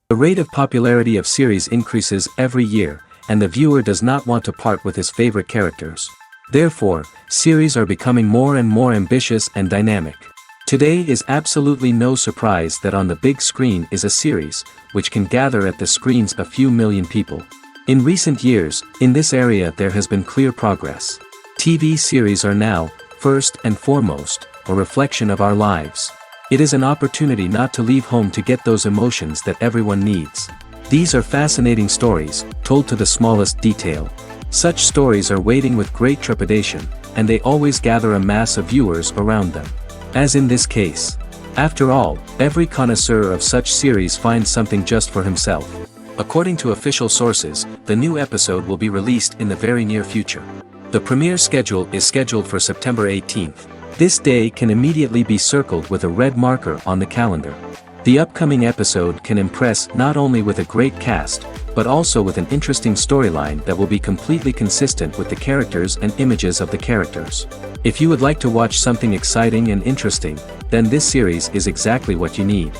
The rate of popularity of series increases every year, and the viewer does not want to part with his favorite characters. Therefore, series are becoming more and more ambitious and dynamic. Today is absolutely no surprise that on the big screen is a series, which can gather at the screens a few million people. In recent years, in this area there has been clear progress. TV series are now, first and foremost, a reflection of our lives. It is an opportunity not to leave home to get those emotions that everyone needs. These are fascinating stories, told to the smallest detail. Such stories are waiting with great trepidation, and they always gather a mass of viewers around them. As in this case. After all, every connoisseur of such series finds something just for himself. According to official sources, the new episode will be released in the very near future. The premiere schedule is scheduled for September 18th. This day can immediately be circled with a red marker on the calendar. The upcoming episode can impress not only with a great cast, but also with an interesting storyline that will be completely consistent with the characters and images of the characters. If you would like to watch something exciting and interesting, then this series is exactly what you need.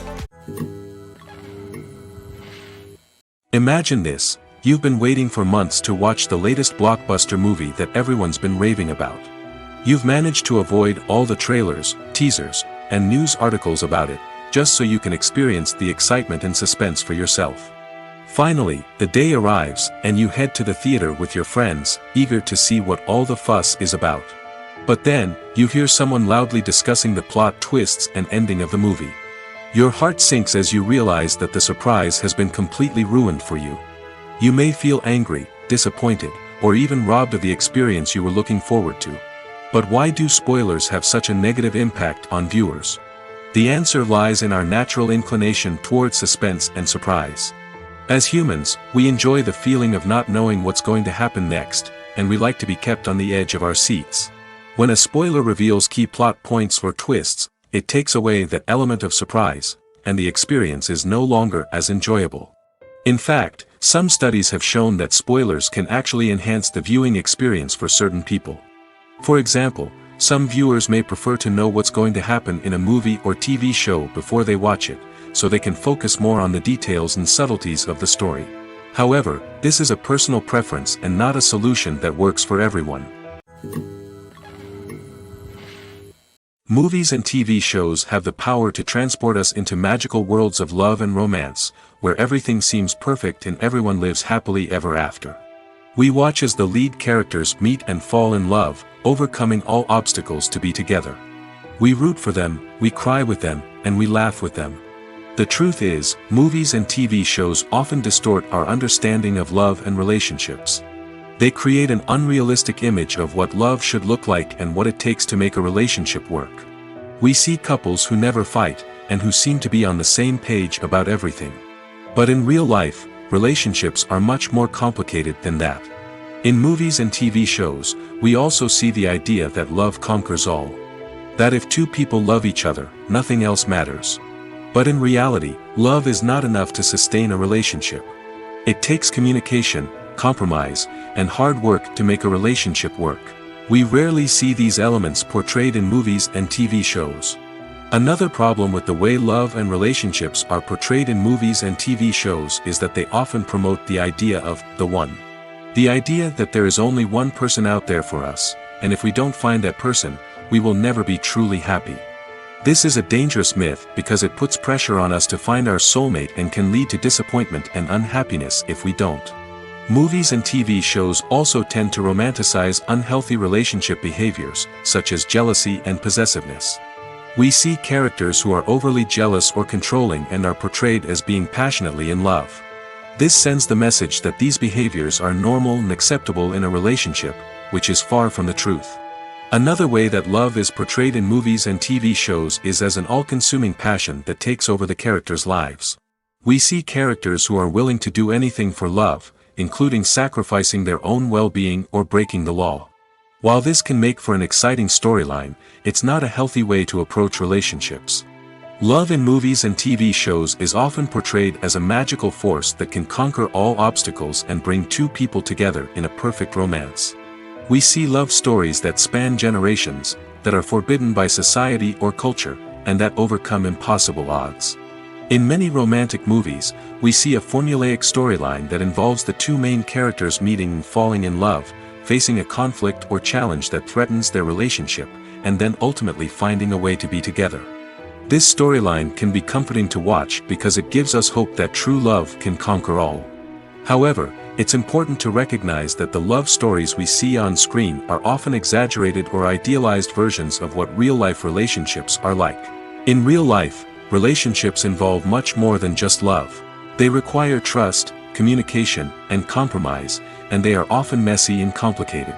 Imagine this, you've been waiting for months to watch the latest blockbuster movie that everyone's been raving about. You've managed to avoid all the trailers, teasers, and news articles about it, just so you can experience the excitement and suspense for yourself. Finally, the day arrives, and you head to the theater with your friends, eager to see what all the fuss is about. But then, you hear someone loudly discussing the plot twists and ending of the movie. Your heart sinks as you realize that the surprise has been completely ruined for you. You may feel angry, disappointed, or even robbed of the experience you were looking forward to. But why do spoilers have such a negative impact on viewers? The answer lies in our natural inclination towards suspense and surprise. As humans, we enjoy the feeling of not knowing what's going to happen next, and we like to be kept on the edge of our seats. When a spoiler reveals key plot points or twists, it takes away that element of surprise, and the experience is no longer as enjoyable. In fact, some studies have shown that spoilers can actually enhance the viewing experience for certain people. For example, some viewers may prefer to know what's going to happen in a movie or TV show before they watch it, so they can focus more on the details and subtleties of the story. However, this is a personal preference and not a solution that works for everyone. Movies and TV shows have the power to transport us into magical worlds of love and romance, where everything seems perfect and everyone lives happily ever after. We watch as the lead characters meet and fall in love, overcoming all obstacles to be together. We root for them, we cry with them, and we laugh with them. The truth is, movies and TV shows often distort our understanding of love and relationships. They create an unrealistic image of what love should look like and what it takes to make a relationship work. We see couples who never fight, and who seem to be on the same page about everything. But in real life, relationships are much more complicated than that. In movies and TV shows, we also see the idea that love conquers all. That if two people love each other, nothing else matters. But in reality, love is not enough to sustain a relationship. It takes communication, compromise, and hard work to make a relationship work. We rarely see these elements portrayed in movies and TV shows. Another problem with the way love and relationships are portrayed in movies and TV shows is that they often promote the idea of the one. The idea that there is only one person out there for us, and if we don't find that person, we will never be truly happy. This is a dangerous myth because it puts pressure on us to find our soulmate and can lead to disappointment and unhappiness if we don't. Movies and TV shows also tend to romanticize unhealthy relationship behaviors, such as jealousy and possessiveness. We see characters who are overly jealous or controlling and are portrayed as being passionately in love. This sends the message that these behaviors are normal and acceptable in a relationship, which is far from the truth. Another way that love is portrayed in movies and TV shows is as an all-consuming passion that takes over the characters' lives. We see characters who are willing to do anything for love, including sacrificing their own well-being or breaking the law. While this can make for an exciting storyline, it's not a healthy way to approach relationships. Love in movies and TV shows is often portrayed as a magical force that can conquer all obstacles and bring two people together in a perfect romance. We see love stories that span generations, that are forbidden by society or culture, and that overcome impossible odds. In many romantic movies, we see a formulaic storyline that involves the two main characters meeting and falling in love, facing a conflict or challenge that threatens their relationship, and then ultimately finding a way to be together. This storyline can be comforting to watch because it gives us hope that true love can conquer all. However, it's important to recognize that the love stories we see on screen are often exaggerated or idealized versions of what real-life relationships are like. In real life, relationships involve much more than just love. They require trust, communication, and compromise, and they are often messy and complicated.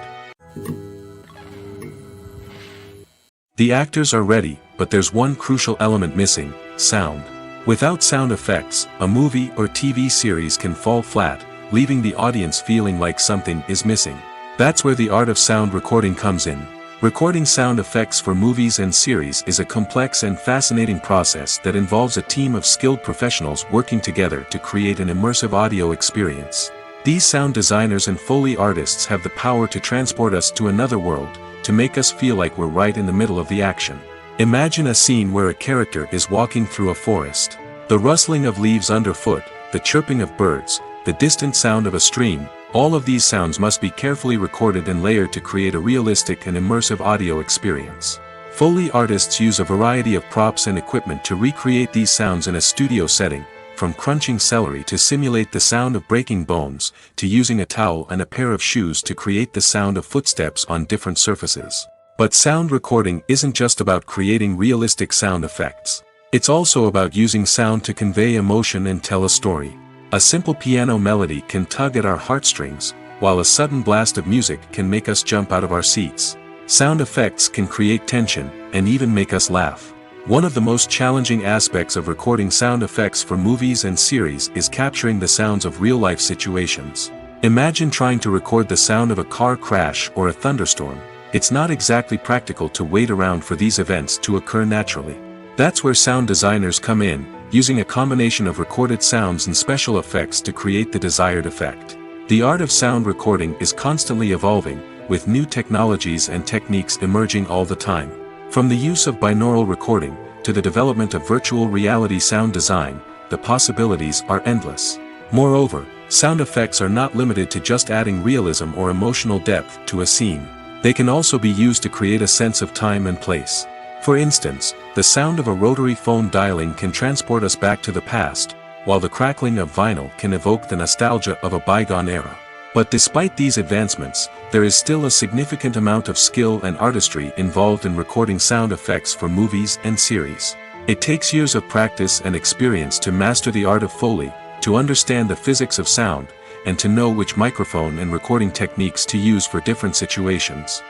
The actors are ready, but there's one crucial element missing: sound. Without sound effects, a movie or TV series can fall flat, leaving the audience feeling like something is missing. That's where the art of sound recording comes in. Recording sound effects for movies and series is a complex and fascinating process that involves a team of skilled professionals working together to create an immersive audio experience. These sound designers and Foley artists have the power to transport us to another world, to make us feel like we're right in the middle of the action. Imagine a scene where a character is walking through a forest. The rustling of leaves underfoot, the chirping of birds, the distant sound of a stream, all of these sounds must be carefully recorded and layered to create a realistic and immersive audio experience. Foley artists use a variety of props and equipment to recreate these sounds in a studio setting, from crunching celery to simulate the sound of breaking bones, to using a towel and a pair of shoes to create the sound of footsteps on different surfaces. But sound recording isn't just about creating realistic sound effects. It's also about using sound to convey emotion and tell a story. A simple piano melody can tug at our heartstrings, while a sudden blast of music can make us jump out of our seats. Sound effects can create tension, and even make us laugh. One of the most challenging aspects of recording sound effects for movies and series is capturing the sounds of real-life situations. Imagine trying to record the sound of a car crash or a thunderstorm. It's not exactly practical to wait around for these events to occur naturally. That's where sound designers come in, using a combination of recorded sounds and special effects to create the desired effect. The art of sound recording is constantly evolving, with new technologies and techniques emerging all the time. From the use of binaural recording, to the development of virtual reality sound design, the possibilities are endless. Moreover, sound effects are not limited to just adding realism or emotional depth to a scene. They can also be used to create a sense of time and place. For instance, the sound of a rotary phone dialing can transport us back to the past, while the crackling of vinyl can evoke the nostalgia of a bygone era. But despite these advancements, there is still a significant amount of skill and artistry involved in recording sound effects for movies and series. It takes years of practice and experience to master the art of Foley, to understand the physics of sound, and to know which microphone and recording techniques to use for different situations.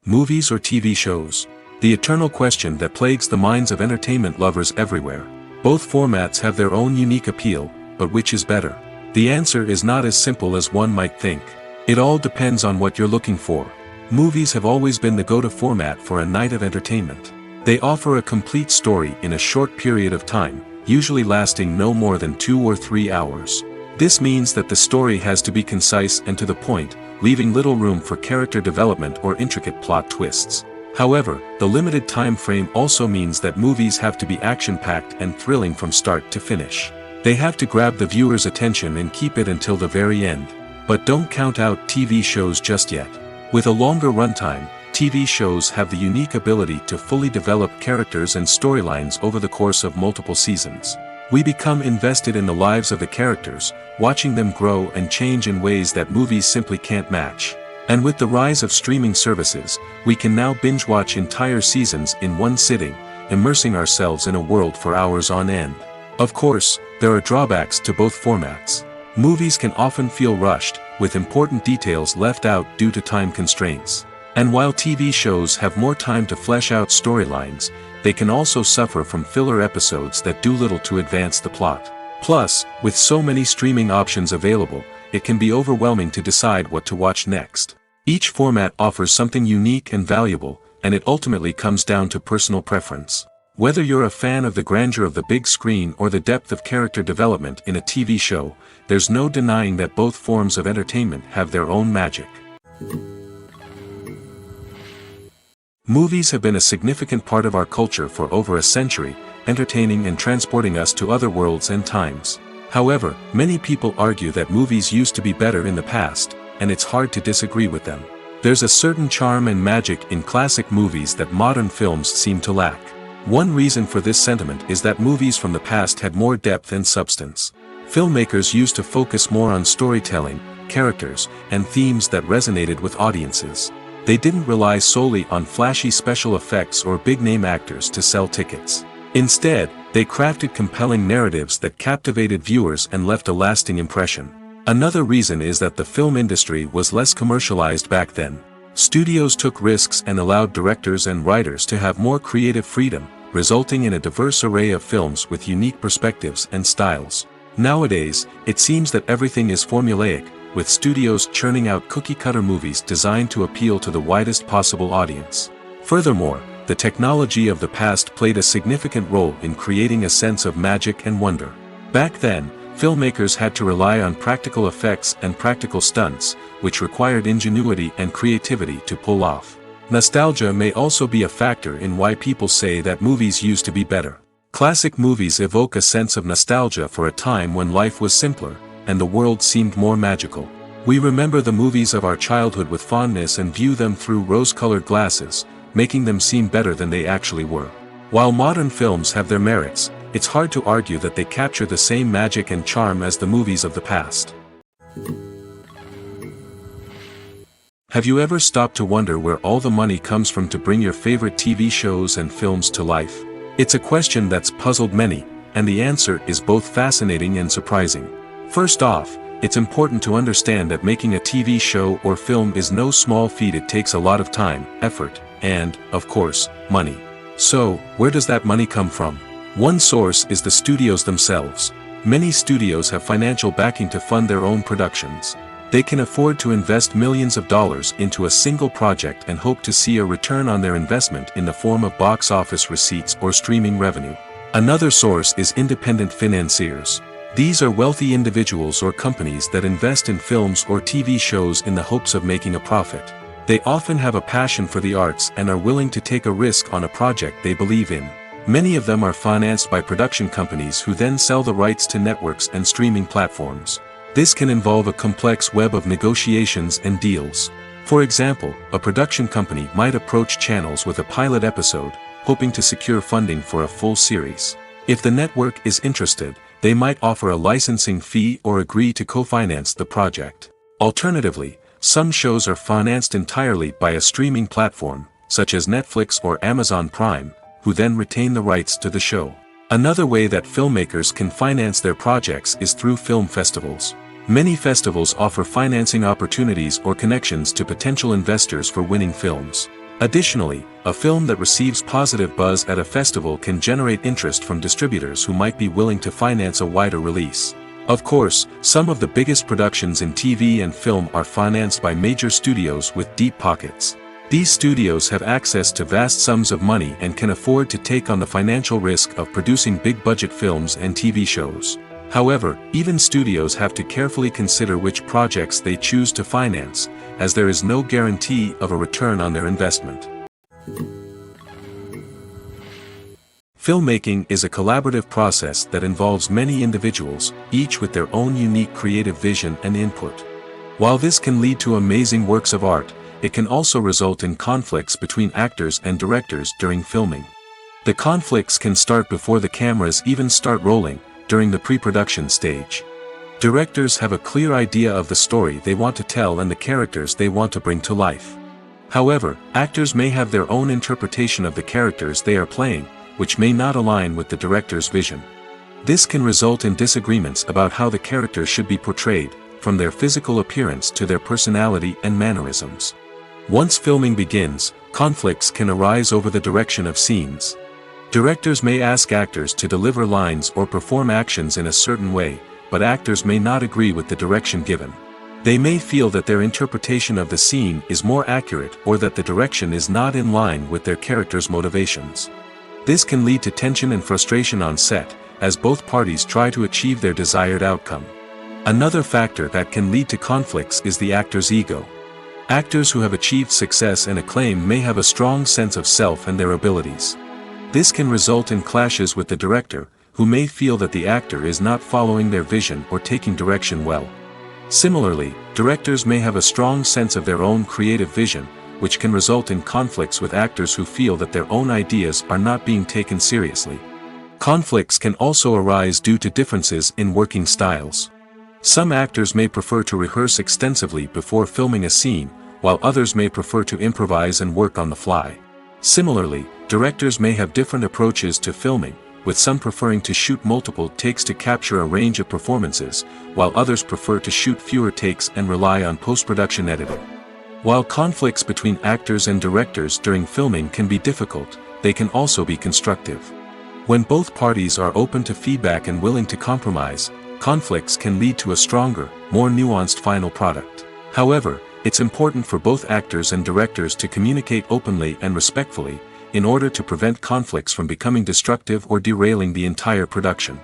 Movies or TV shows? The eternal question that plagues the minds of entertainment lovers everywhere. Both formats have their own unique appeal, but which is better? The answer is not as simple as one might think. It all depends on what you're looking for. Movies have always been the go-to format for a night of entertainment. They offer a complete story in a short period of time, usually lasting no more than 2 or 3 hours. This means that the story has to be concise and to the point, leaving little room for character development or intricate plot twists. However, the limited time frame also means that movies have to be action-packed and thrilling from start to finish. They have to grab the viewer's attention and keep it until the very end. But don't count out TV shows just yet. With a longer runtime, TV shows have the unique ability to fully develop characters and storylines over the course of multiple seasons. We become invested in the lives of the characters, watching them grow and change in ways that movies simply can't match. And with the rise of streaming services, we can now binge-watch entire seasons in one sitting, immersing ourselves in a world for hours on end. Of course, there are drawbacks to both formats. Movies can often feel rushed, with important details left out due to time constraints. And while TV shows have more time to flesh out storylines, they can also suffer from filler episodes that do little to advance the plot. Plus, with so many streaming options available, it can be overwhelming to decide what to watch next. Each format offers something unique and valuable, and it ultimately comes down to personal preference. Whether you're a fan of the grandeur of the big screen or the depth of character development in a TV show, there's no denying that both forms of entertainment have their own magic. Movies have been a significant part of our culture for over a century, entertaining and transporting us to other worlds and times. However, many people argue that movies used to be better in the past, and it's hard to disagree with them. There's a certain charm and magic in classic movies that modern films seem to lack. One reason for this sentiment is that movies from the past had more depth and substance. Filmmakers used to focus more on storytelling, characters, and themes that resonated with audiences. They didn't rely solely on flashy special effects or big-name actors to sell tickets. Instead, they crafted compelling narratives that captivated viewers and left a lasting impression. Another reason is that the film industry was less commercialized back then. Studios took risks and allowed directors and writers to have more creative freedom, resulting in a diverse array of films with unique perspectives and styles. Nowadays, it seems that everything is formulaic, with studios churning out cookie-cutter movies designed to appeal to the widest possible audience. Furthermore, the technology of the past played a significant role in creating a sense of magic and wonder. Back then, filmmakers had to rely on practical effects and practical stunts, which required ingenuity and creativity to pull off. Nostalgia may also be a factor in why people say that movies used to be better. Classic movies evoke a sense of nostalgia for a time when life was simpler, and the world seemed more magical. We remember the movies of our childhood with fondness and view them through rose-colored glasses, making them seem better than they actually were. While modern films have their merits, it's hard to argue that they capture the same magic and charm as the movies of the past. Have you ever stopped to wonder where all the money comes from to bring your favorite TV shows and films to life? It's a question that's puzzled many, and the answer is both fascinating and surprising. First off, it's important to understand that making a TV show or film is no small feat. It takes a lot of time, effort, and, of course, money. So, where does that money come from? One source is the studios themselves. Many studios have financial backing to fund their own productions. They can afford to invest millions of dollars into a single project and hope to see a return on their investment in the form of box office receipts or streaming revenue. Another source is independent financiers. These are wealthy individuals or companies that invest in films or TV shows in the hopes of making a profit. They often have a passion for the arts and are willing to take a risk on a project they believe in. Many of them are financed by production companies who then sell the rights to networks and streaming platforms. This can involve a complex web of negotiations and deals. For example, a production company might approach channels with a pilot episode, hoping to secure funding for a full series. If the network is interested, they might offer a licensing fee or agree to co-finance the project. Alternatively, some shows are financed entirely by a streaming platform, such as Netflix or Amazon Prime, who then retain the rights to the show. Another way that filmmakers can finance their projects is through film festivals. Many festivals offer financing opportunities or connections to potential investors for winning films. Additionally, a film that receives positive buzz at a festival can generate interest from distributors who might be willing to finance a wider release. Of course, some of the biggest productions in TV and film are financed by major studios with deep pockets. These studios have access to vast sums of money and can afford to take on the financial risk of producing big-budget films and TV shows. However, even studios have to carefully consider which projects they choose to finance, as there is no guarantee of a return on their investment. Filmmaking is a collaborative process that involves many individuals, each with their own unique creative vision and input. While this can lead to amazing works of art, it can also result in conflicts between actors and directors during filming. The conflicts can start before the cameras even start rolling, during the pre-production stage. Directors have a clear idea of the story they want to tell and the characters they want to bring to life. However, actors may have their own interpretation of the characters they are playing, which may not align with the director's vision. This can result in disagreements about how the characters should be portrayed, from their physical appearance to their personality and mannerisms. Once filming begins, conflicts can arise over the direction of scenes. Directors may ask actors to deliver lines or perform actions in a certain way, but actors may not agree with the direction given. They may feel that their interpretation of the scene is more accurate or that the direction is not in line with their character's motivations. This can lead to tension and frustration on set, as both parties try to achieve their desired outcome. Another factor that can lead to conflicts is the actor's ego. Actors who have achieved success and acclaim may have a strong sense of self and their abilities. This can result in clashes with the director, who may feel that the actor is not following their vision or taking direction well. Similarly, directors may have a strong sense of their own creative vision, which can result in conflicts with actors who feel that their own ideas are not being taken seriously. Conflicts can also arise due to differences in working styles. Some actors may prefer to rehearse extensively before filming a scene, while others may prefer to improvise and work on the fly. Similarly, directors may have different approaches to filming, with some preferring to shoot multiple takes to capture a range of performances, while others prefer to shoot fewer takes and rely on post-production editing. While conflicts between actors and directors during filming can be difficult, they can also be constructive. When both parties are open to feedback and willing to compromise, conflicts can lead to a stronger, more nuanced final product. However, it's important for both actors and directors to communicate openly and respectfully, in order to prevent conflicts from becoming destructive or derailing the entire production.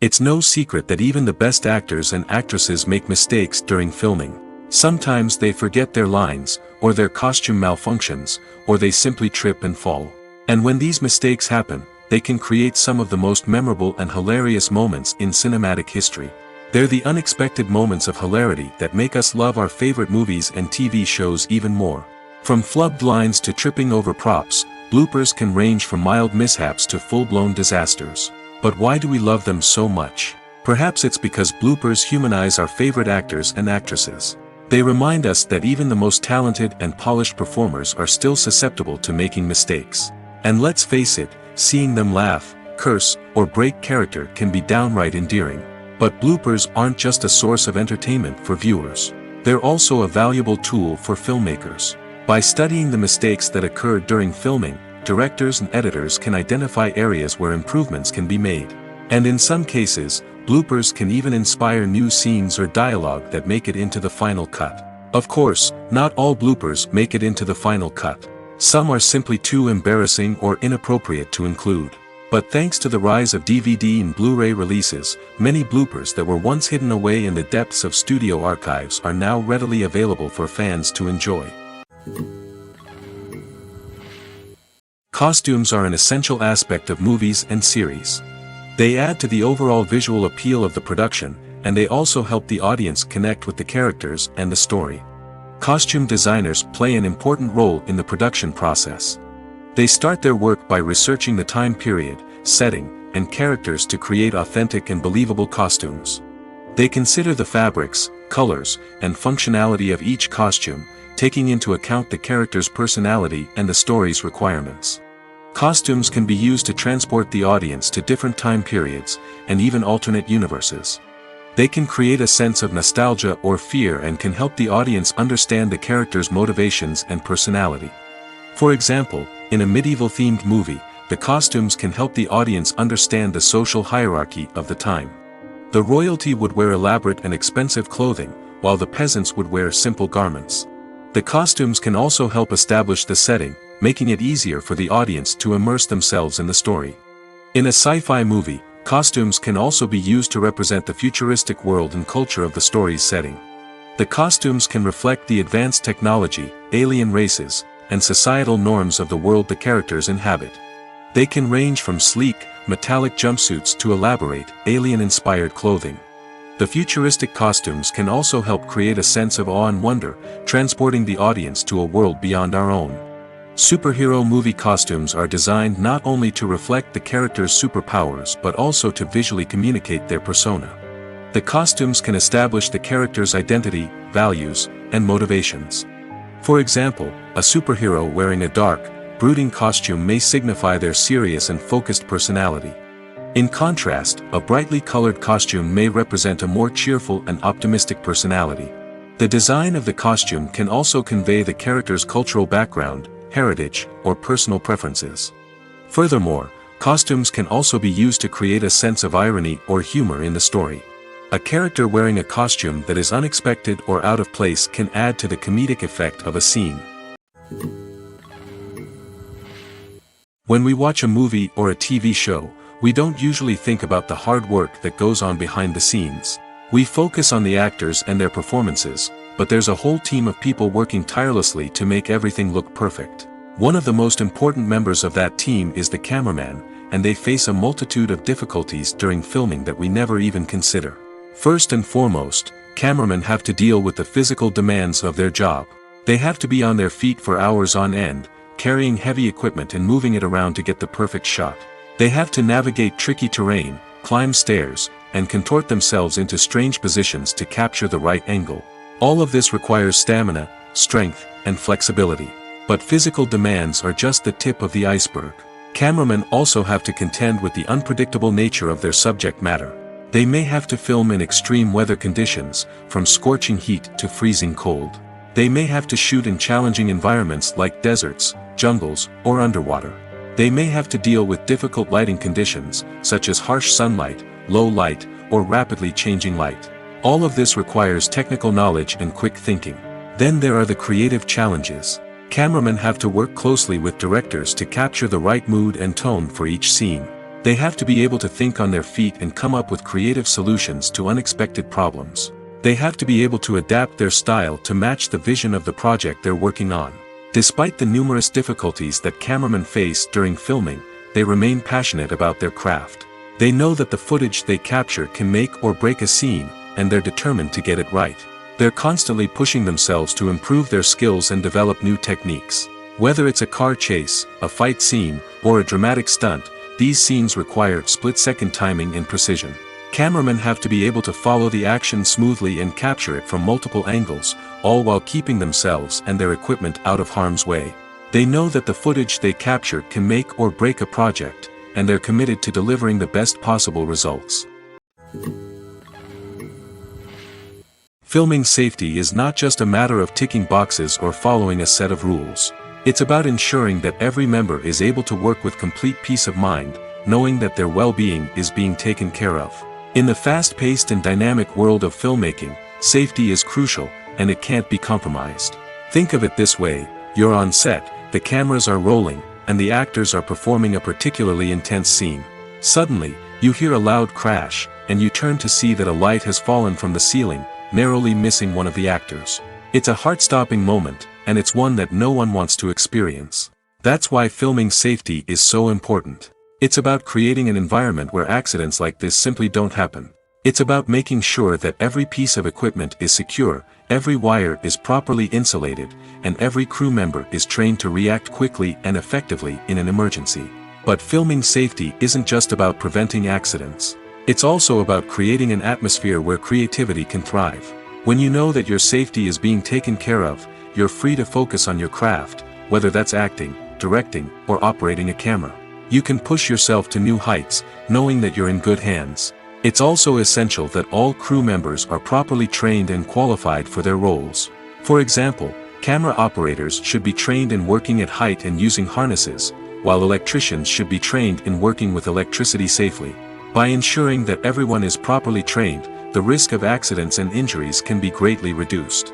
It's no secret that even the best actors and actresses make mistakes during filming. Sometimes they forget their lines, or their costume malfunctions, or they simply trip and fall. And when these mistakes happen, they can create some of the most memorable and hilarious moments in cinematic history. They're the unexpected moments of hilarity that make us love our favorite movies and TV shows even more. From flubbed lines to tripping over props, bloopers can range from mild mishaps to full-blown disasters. But why do we love them so much? Perhaps it's because bloopers humanize our favorite actors and actresses. They remind us that even the most talented and polished performers are still susceptible to making mistakes. And let's face it, seeing them laugh, curse, or break character can be downright endearing. But bloopers aren't just a source of entertainment for viewers. They're also a valuable tool for filmmakers. By studying the mistakes that occur during filming, directors and editors can identify areas where improvements can be made. And in some cases, bloopers can even inspire new scenes or dialogue that make it into the final cut. Of course, not all bloopers make it into the final cut. Some are simply too embarrassing or inappropriate to include. But thanks to the rise of DVD and Blu-ray releases, many bloopers that were once hidden away in the depths of studio archives are now readily available for fans to enjoy. Costumes are an essential aspect of movies and series. They add to the overall visual appeal of the production, and they also help the audience connect with the characters and the story. Costume designers play an important role in the production process. They start their work by researching the time period, setting, and characters to create authentic and believable costumes. They consider the fabrics, colors, and functionality of each costume, taking into account the character's personality and the story's requirements. Costumes can be used to transport the audience to different time periods, and even alternate universes. They can create a sense of nostalgia or fear and can help the audience understand the character's motivations and personality. For example, in a medieval-themed movie, the costumes can help the audience understand the social hierarchy of the time. The royalty would wear elaborate and expensive clothing, while the peasants would wear simple garments. The costumes can also help establish the setting, making it easier for the audience to immerse themselves in the story. In a sci-fi movie, costumes can also be used to represent the futuristic world and culture of the story's setting. The costumes can reflect the advanced technology, alien races, and societal norms of the world the characters inhabit. They can range from sleek, metallic jumpsuits to elaborate, alien-inspired clothing. The futuristic costumes can also help create a sense of awe and wonder, transporting the audience to a world beyond our own. Superhero movie costumes are designed not only to reflect the character's superpowers but also to visually communicate their persona. The costumes can establish the character's identity, values, and motivations. For example, a superhero wearing a dark, brooding costume may signify their serious and focused personality. In contrast, a brightly colored costume may represent a more cheerful and optimistic personality. The design of the costume can also convey the character's cultural background, heritage, or personal preferences. Furthermore, costumes can also be used to create a sense of irony or humor in the story. A character wearing a costume that is unexpected or out of place can add to the comedic effect of a scene. When we watch a movie or a TV show, we don't usually think about the hard work that goes on behind the scenes. We focus on the actors and their performances, but there's a whole team of people working tirelessly to make everything look perfect. One of the most important members of that team is the cameraman, and they face a multitude of difficulties during filming that we never even consider. First and foremost, cameramen have to deal with the physical demands of their job. They have to be on their feet for hours on end, carrying heavy equipment and moving it around to get the perfect shot. They have to navigate tricky terrain, climb stairs, and contort themselves into strange positions to capture the right angle. All of this requires stamina, strength, and flexibility. But physical demands are just the tip of the iceberg. Cameramen also have to contend with the unpredictable nature of their subject matter. They may have to film in extreme weather conditions, from scorching heat to freezing cold. They may have to shoot in challenging environments like deserts, jungles, or underwater. They may have to deal with difficult lighting conditions, such as harsh sunlight, low light, or rapidly changing light. All of this requires technical knowledge and quick thinking. Then there are the creative challenges. Cameramen have to work closely with directors to capture the right mood and tone for each scene. They have to be able to think on their feet and come up with creative solutions to unexpected problems. They have to be able to adapt their style to match the vision of the project they're working on. Despite the numerous difficulties that cameramen face during filming, they remain passionate about their craft. They know that the footage they capture can make or break a scene, and they're determined to get it right. They're constantly pushing themselves to improve their skills and develop new techniques. Whether it's a car chase, a fight scene, or a dramatic stunt, these scenes require split-second timing and precision. Cameramen have to be able to follow the action smoothly and capture it from multiple angles, all while keeping themselves and their equipment out of harm's way. They know that the footage they capture can make or break a project, and they're committed to delivering the best possible results. Filming safety is not just a matter of ticking boxes or following a set of rules. It's about ensuring that every member is able to work with complete peace of mind, knowing that their well-being is being taken care of. In the fast-paced and dynamic world of filmmaking, safety is crucial, and it can't be compromised. Think of it this way: you're on set, the cameras are rolling, and the actors are performing a particularly intense scene. Suddenly, you hear a loud crash, and you turn to see that a light has fallen from the ceiling, narrowly missing one of the actors. It's a heart-stopping moment, and it's one that no one wants to experience. That's why filming safety is so important. It's about creating an environment where accidents like this simply don't happen. It's about making sure that every piece of equipment is secure, every wire is properly insulated, and every crew member is trained to react quickly and effectively in an emergency. But filming safety isn't just about preventing accidents. It's also about creating an atmosphere where creativity can thrive. When you know that your safety is being taken care of, you're free to focus on your craft, whether that's acting, directing, or operating a camera. You can push yourself to new heights, knowing that you're in good hands. It's also essential that all crew members are properly trained and qualified for their roles. For example, camera operators should be trained in working at height and using harnesses, while electricians should be trained in working with electricity safely. By ensuring that everyone is properly trained, the risk of accidents and injuries can be greatly reduced.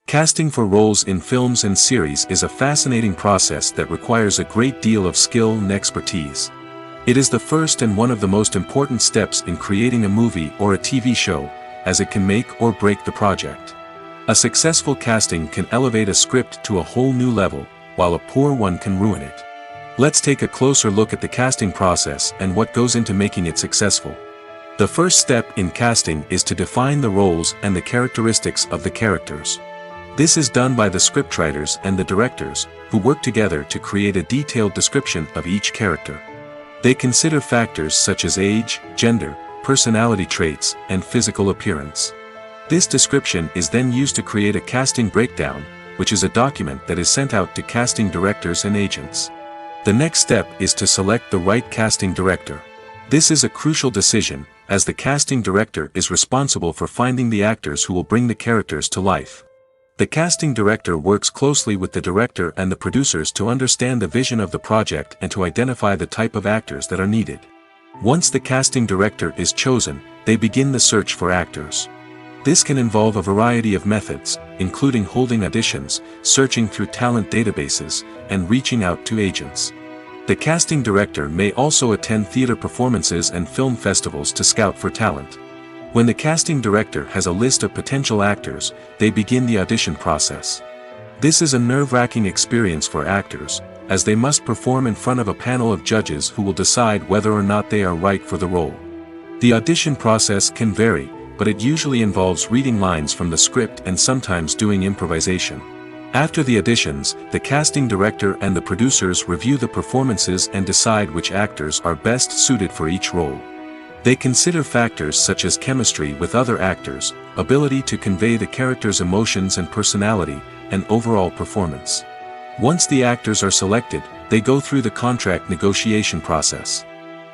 Casting for roles in films and series is a fascinating process that requires a great deal of skill and expertise. It is the first and one of the most important steps in creating a movie or a TV show, as it can make or break the project. A successful casting can elevate a script to a whole new level, while a poor one can ruin it. Let's take a closer look at the casting process and what goes into making it successful. The first step in casting is to define the roles and the characteristics of the characters. This is done by the scriptwriters and the directors, who work together to create a detailed description of each character. They consider factors such as age, gender, personality traits, and physical appearance. This description is then used to create a casting breakdown, which is a document that is sent out to casting directors and agents. The next step is to select the right casting director. This is a crucial decision, as the casting director is responsible for finding the actors who will bring the characters to life. The casting director works closely with the director and the producers to understand the vision of the project and to identify the type of actors that are needed. Once the casting director is chosen, they begin the search for actors. This can involve a variety of methods, including holding auditions, searching through talent databases, and reaching out to agents. The casting director may also attend theater performances and film festivals to scout for talent. When the casting director has a list of potential actors, they begin the audition process. This is a nerve-wracking experience for actors, as they must perform in front of a panel of judges who will decide whether or not they are right for the role. The audition process can vary, but it usually involves reading lines from the script and sometimes doing improvisation. After the auditions, the casting director and the producers review the performances and decide which actors are best suited for each role. They consider factors such as chemistry with other actors, ability to convey the character's emotions and personality, and overall performance. Once the actors are selected, they go through the contract negotiation process.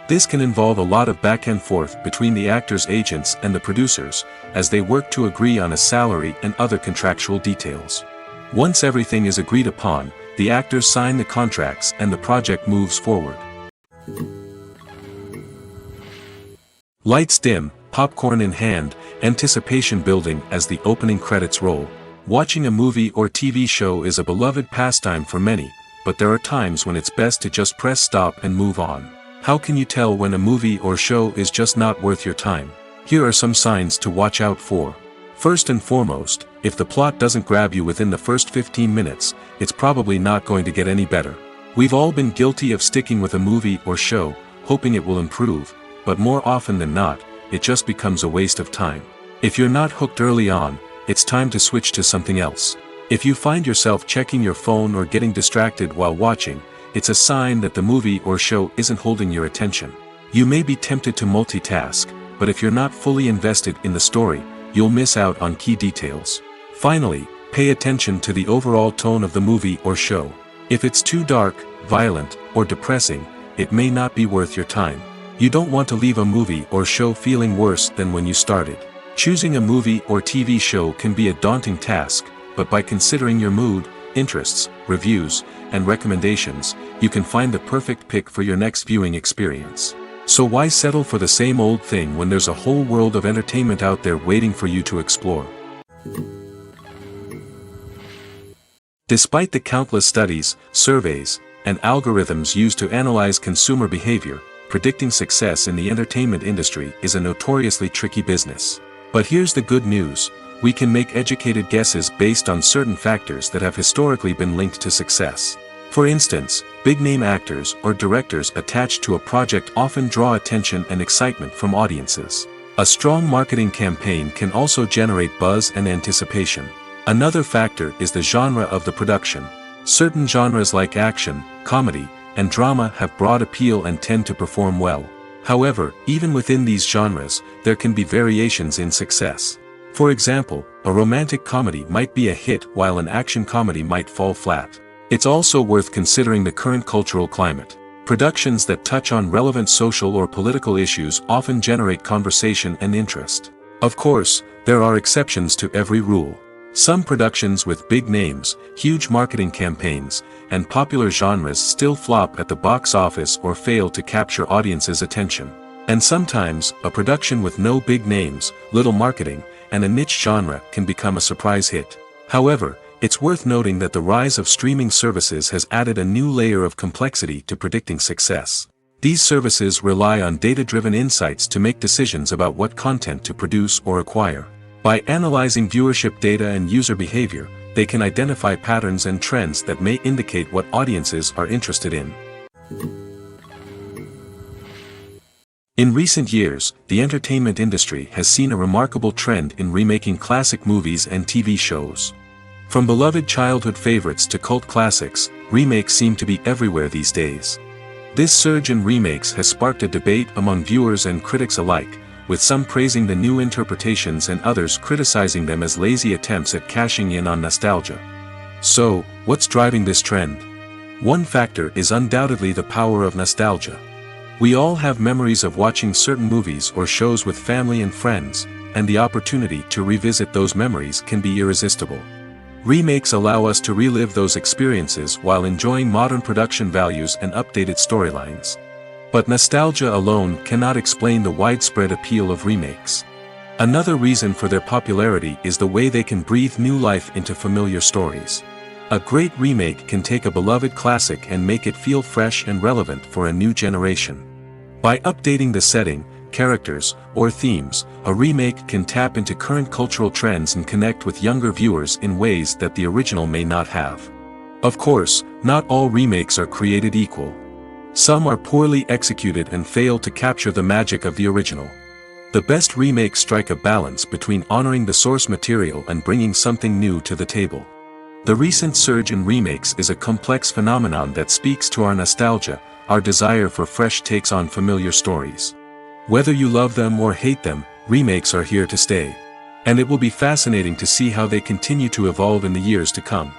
This can involve a lot of back and forth between the actors' agents and the producers, as they work to agree on a salary and other contractual details. Once everything is agreed upon, the actors sign the contracts and the project moves forward. Lights dim, popcorn in hand, anticipation building as the opening credits roll. Watching a movie or TV show is a beloved pastime for many, but there are times when it's best to just press stop and move on. How can you tell when a movie or show is just not worth your time? Here are some signs to watch out for. First and foremost, if the plot doesn't grab you within the first 15 minutes, it's probably not going to get any better. We've all been guilty of sticking with a movie or show, hoping it will improve, but more often than not, it just becomes a waste of time. If you're not hooked early on, it's time to switch to something else. If you find yourself checking your phone or getting distracted while watching, it's a sign that the movie or show isn't holding your attention. You may be tempted to multitask, but if you're not fully invested in the story, you'll miss out on key details. Finally, pay attention to the overall tone of the movie or show. If it's too dark, violent, or depressing, it may not be worth your time. You don't want to leave a movie or show feeling worse than when you started. Choosing a movie or TV show can be a daunting task, but by considering your mood, interests, reviews, and recommendations, you can find the perfect pick for your next viewing experience. So why settle for the same old thing when there's a whole world of entertainment out there waiting for you to explore? Despite the countless studies, surveys, and algorithms used to analyze consumer behavior, predicting success in the entertainment industry is a notoriously tricky business. But here's the good news: we can make educated guesses based on certain factors that have historically been linked to success. For instance, big-name actors or directors attached to a project often draw attention and excitement from audiences. A strong marketing campaign can also generate buzz and anticipation. Another factor is the genre of the production. Certain genres like action, comedy, and drama have broad appeal and tend to perform well. However, even within these genres, there can be variations in success. For example, a romantic comedy might be a hit while an action comedy might fall flat. It's also worth considering the current cultural climate. Productions that touch on relevant social or political issues often generate conversation and interest. Of course, there are exceptions to every rule. Some productions with big names, huge marketing campaigns, and popular genres still flop at the box office or fail to capture audiences' attention. And sometimes, a production with no big names, little marketing, and a niche genre can become a surprise hit. However, it's worth noting that the rise of streaming services has added a new layer of complexity to predicting success. These services rely on data-driven insights to make decisions about what content to produce or acquire. By analyzing viewership data and user behavior, they can identify patterns and trends that may indicate what audiences are interested in. In recent years, the entertainment industry has seen a remarkable trend in remaking classic movies and TV shows. From beloved childhood favorites to cult classics, remakes seem to be everywhere these days. This surge in remakes has sparked a debate among viewers and critics alike, with some praising the new interpretations and others criticizing them as lazy attempts at cashing in on nostalgia. So, what's driving this trend? One factor is undoubtedly the power of nostalgia. We all have memories of watching certain movies or shows with family and friends, and the opportunity to revisit those memories can be irresistible. Remakes allow us to relive those experiences while enjoying modern production values and updated storylines. But nostalgia alone cannot explain the widespread appeal of remakes. Another reason for their popularity is the way they can breathe new life into familiar stories. A great remake can take a beloved classic and make it feel fresh and relevant for a new generation. By updating the setting, characters, or themes, a remake can tap into current cultural trends and connect with younger viewers in ways that the original may not have. Of course, not all remakes are created equal. Some are poorly executed and fail to capture the magic of the original. The best remakes strike a balance between honoring the source material and bringing something new to the table. The recent surge in remakes is a complex phenomenon that speaks to our nostalgia, our desire for fresh takes on familiar stories. Whether you love them or hate them, remakes are here to stay. And it will be fascinating to see how they continue to evolve in the years to come.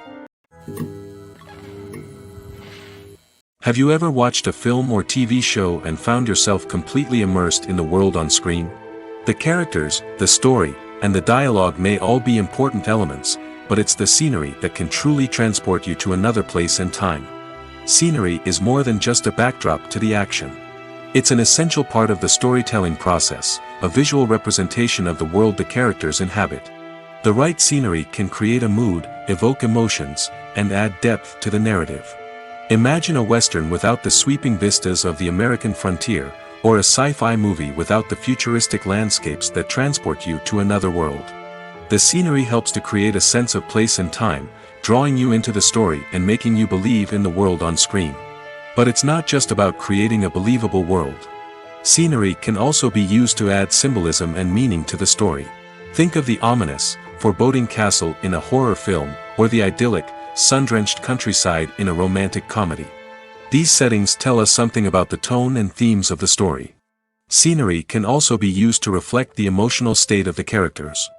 Have you ever watched a film or TV show and found yourself completely immersed in the world on screen? The characters, the story, and the dialogue may all be important elements, but it's the scenery that can truly transport you to another place and time. Scenery is more than just a backdrop to the action. It's an essential part of the storytelling process, a visual representation of the world the characters inhabit. The right scenery can create a mood, evoke emotions, and add depth to the narrative. Imagine a Western without the sweeping vistas of the American frontier, or a sci-fi movie without the futuristic landscapes that transport you to another world. The scenery helps to create a sense of place and time, drawing you into the story and making you believe in the world on screen. But it's not just about creating a believable world. Scenery can also be used to add symbolism and meaning to the story. Think of the ominous, foreboding castle in a horror film, or the idyllic, sun-drenched countryside in a romantic comedy. These settings tell us something about the tone and themes of the story. Scenery can also be used to reflect the emotional state of the characters.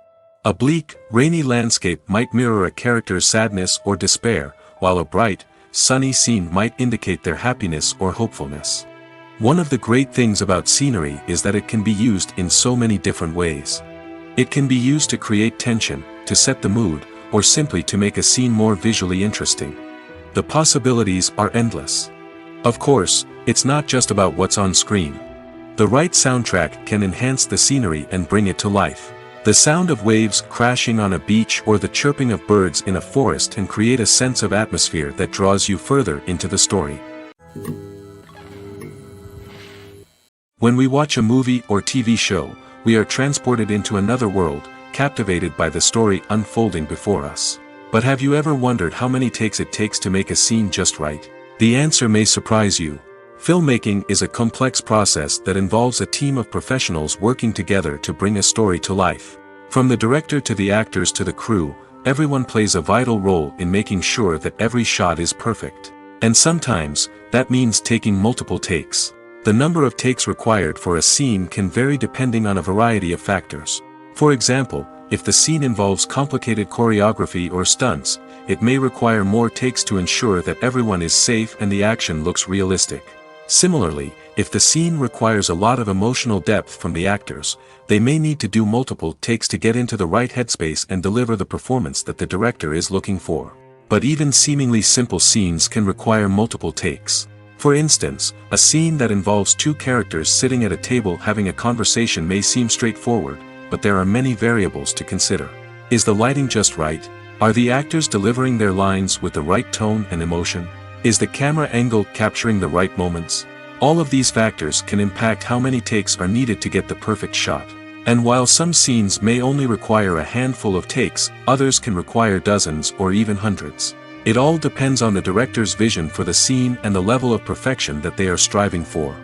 A bleak, rainy landscape might mirror a character's sadness or despair, while a bright, sunny scene might indicate their happiness or hopefulness. One of the great things about scenery is that it can be used in so many different ways. It can be used to create tension, to set the mood, or simply to make a scene more visually interesting. The possibilities are endless. Of course, it's not just about what's on screen. The right soundtrack can enhance the scenery and bring it to life. The sound of waves crashing on a beach or the chirping of birds in a forest can create a sense of atmosphere that draws you further into the story. When we watch a movie or TV show, we are transported into another world, captivated by the story unfolding before us. But have you ever wondered how many takes it takes to make a scene just right? The answer may surprise you. Filmmaking is a complex process that involves a team of professionals working together to bring a story to life. From the director to the actors to the crew, everyone plays a vital role in making sure that every shot is perfect. And sometimes, that means taking multiple takes. The number of takes required for a scene can vary depending on a variety of factors. For example, if the scene involves complicated choreography or stunts, it may require more takes to ensure that everyone is safe and the action looks realistic. Similarly, if the scene requires a lot of emotional depth from the actors, they may need to do multiple takes to get into the right headspace and deliver the performance that the director is looking for. But even seemingly simple scenes can require multiple takes. For instance, a scene that involves two characters sitting at a table having a conversation may seem straightforward, but there are many variables to consider. Is the lighting just right? Are the actors delivering their lines with the right tone and emotion? Is the camera angle capturing the right moments? All of these factors can impact how many takes are needed to get the perfect shot. And while some scenes may only require a handful of takes, others can require dozens or even hundreds. It all depends on the director's vision for the scene and the level of perfection that they are striving for.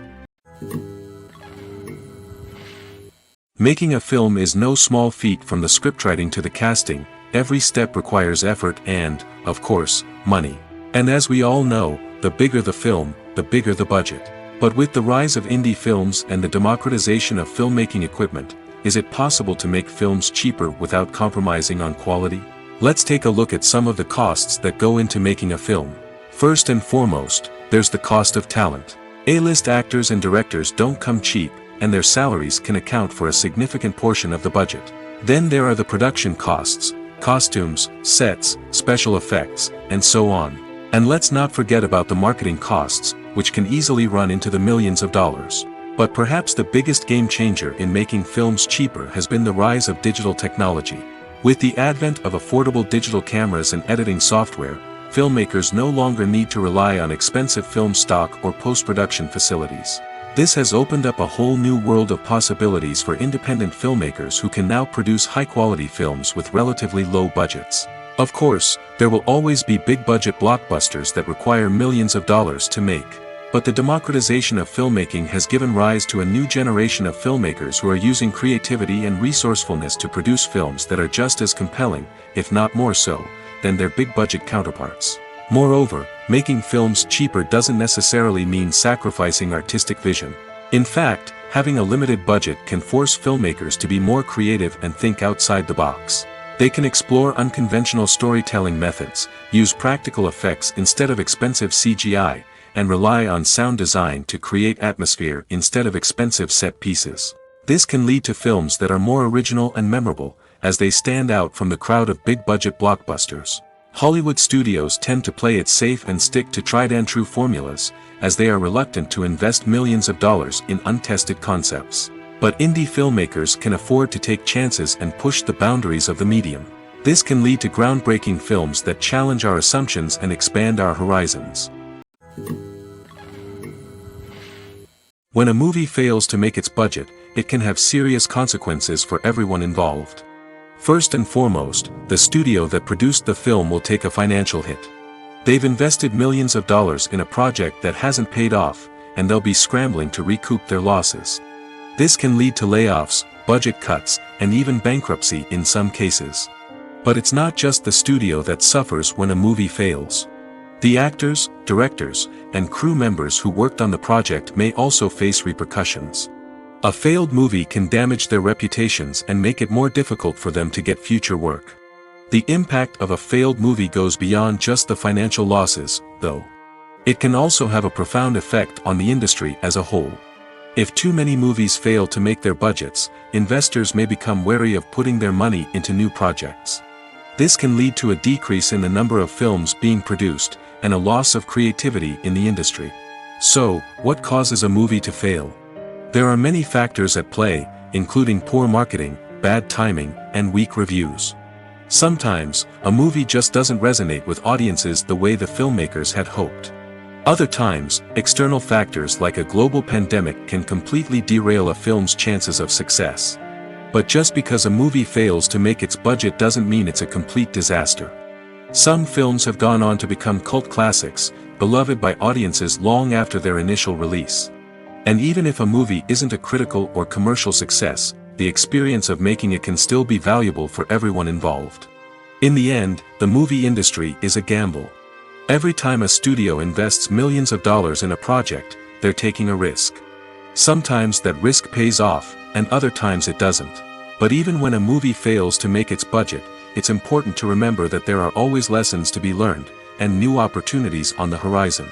Making a film is no small feat. From the scriptwriting to the casting, every step requires effort and, of course, money. And as we all know, the bigger the film, the bigger the budget. But with the rise of indie films and the democratization of filmmaking equipment, is it possible to make films cheaper without compromising on quality? Let's take a look at some of the costs that go into making a film. First and foremost, there's the cost of talent. A-list actors and directors don't come cheap, and their salaries can account for a significant portion of the budget. Then there are the production costs, costumes, sets, special effects, and so on. And let's not forget about the marketing costs, which can easily run into the millions of dollars. But perhaps the biggest game changer in making films cheaper has been the rise of digital technology. With the advent of affordable digital cameras and editing software, filmmakers no longer need to rely on expensive film stock or post-production facilities. This has opened up a whole new world of possibilities for independent filmmakers who can now produce high-quality films with relatively low budgets. Of course, there will always be big-budget blockbusters that require millions of dollars to make. But the democratization of filmmaking has given rise to a new generation of filmmakers who are using creativity and resourcefulness to produce films that are just as compelling, if not more so, than their big-budget counterparts. Moreover, making films cheaper doesn't necessarily mean sacrificing artistic vision. In fact, having a limited budget can force filmmakers to be more creative and think outside the box. They can explore unconventional storytelling methods, use practical effects instead of expensive CGI, and rely on sound design to create atmosphere instead of expensive set pieces. This can lead to films that are more original and memorable, as they stand out from the crowd of big-budget blockbusters. Hollywood studios tend to play it safe and stick to tried-and-true formulas, as they are reluctant to invest millions of dollars in untested concepts. But indie filmmakers can afford to take chances and push the boundaries of the medium. This can lead to groundbreaking films that challenge our assumptions and expand our horizons. When a movie fails to make its budget, it can have serious consequences for everyone involved. First and foremost, the studio that produced the film will take a financial hit. They've invested millions of dollars in a project that hasn't paid off, and they'll be scrambling to recoup their losses. This can lead to layoffs, budget cuts, and even bankruptcy in some cases. But it's not just the studio that suffers when a movie fails. The actors, directors, and crew members who worked on the project may also face repercussions. A failed movie can damage their reputations and make it more difficult for them to get future work. The impact of a failed movie goes beyond just the financial losses, though. It can also have a profound effect on the industry as a whole. If too many movies fail to make their budgets, investors may become wary of putting their money into new projects. This can lead to a decrease in the number of films being produced, and a loss of creativity in the industry. So, what causes a movie to fail? There are many factors at play, including poor marketing, bad timing, and weak reviews. Sometimes, a movie just doesn't resonate with audiences the way the filmmakers had hoped. Other times, external factors like a global pandemic can completely derail a film's chances of success. But just because a movie fails to make its budget doesn't mean it's a complete disaster. Some films have gone on to become cult classics, beloved by audiences long after their initial release. And even if a movie isn't a critical or commercial success, the experience of making it can still be valuable for everyone involved. In the end, the movie industry is a gamble. Every time a studio invests millions of dollars in a project, they're taking a risk. Sometimes that risk pays off, and other times it doesn't. But even when a movie fails to make its budget, it's important to remember that there are always lessons to be learned, and new opportunities on the horizon.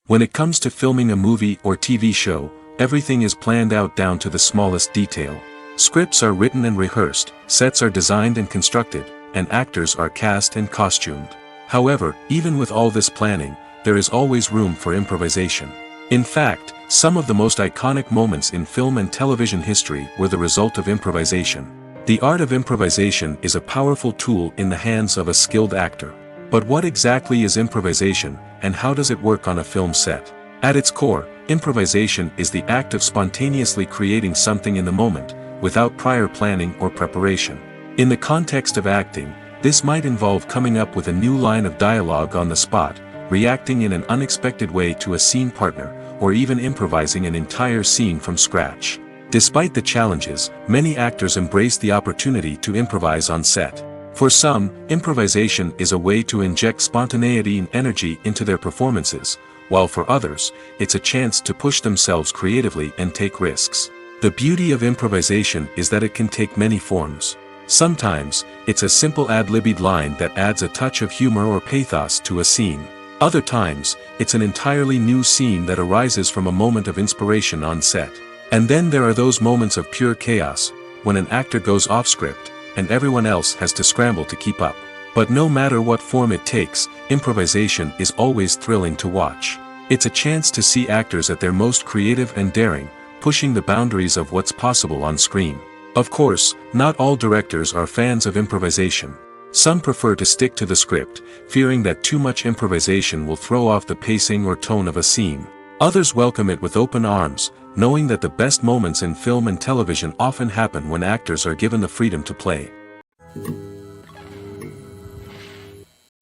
When it comes to filming a movie or TV show, everything is planned out down to the smallest detail. Scripts are written and rehearsed, sets are designed and constructed, and actors are cast and costumed. However, even with all this planning, there is always room for improvisation. In fact, some of the most iconic moments in film and television history were the result of improvisation. The art of improvisation is a powerful tool in the hands of a skilled actor. But what exactly is improvisation, and how does it work on a film set? At its core, improvisation is the act of spontaneously creating something in the moment, without prior planning or preparation. In the context of acting, this might involve coming up with a new line of dialogue on the spot, reacting in an unexpected way to a scene partner, or even improvising an entire scene from scratch. Despite the challenges, many actors embrace the opportunity to improvise on set. For some, improvisation is a way to inject spontaneity and energy into their performances, while for others, it's a chance to push themselves creatively and take risks. The beauty of improvisation is that it can take many forms. Sometimes, it's a simple ad-libbed line that adds a touch of humor or pathos to a scene. Other times, it's an entirely new scene that arises from a moment of inspiration on set. And then there are those moments of pure chaos, when an actor goes off script, and everyone else has to scramble to keep up. But no matter what form it takes, improvisation is always thrilling to watch. It's a chance to see actors at their most creative and daring, pushing the boundaries of what's possible on screen. Of course, not all directors are fans of improvisation. Some prefer to stick to the script, fearing that too much improvisation will throw off the pacing or tone of a scene. Others welcome it with open arms, knowing that the best moments in film and television often happen when actors are given the freedom to play.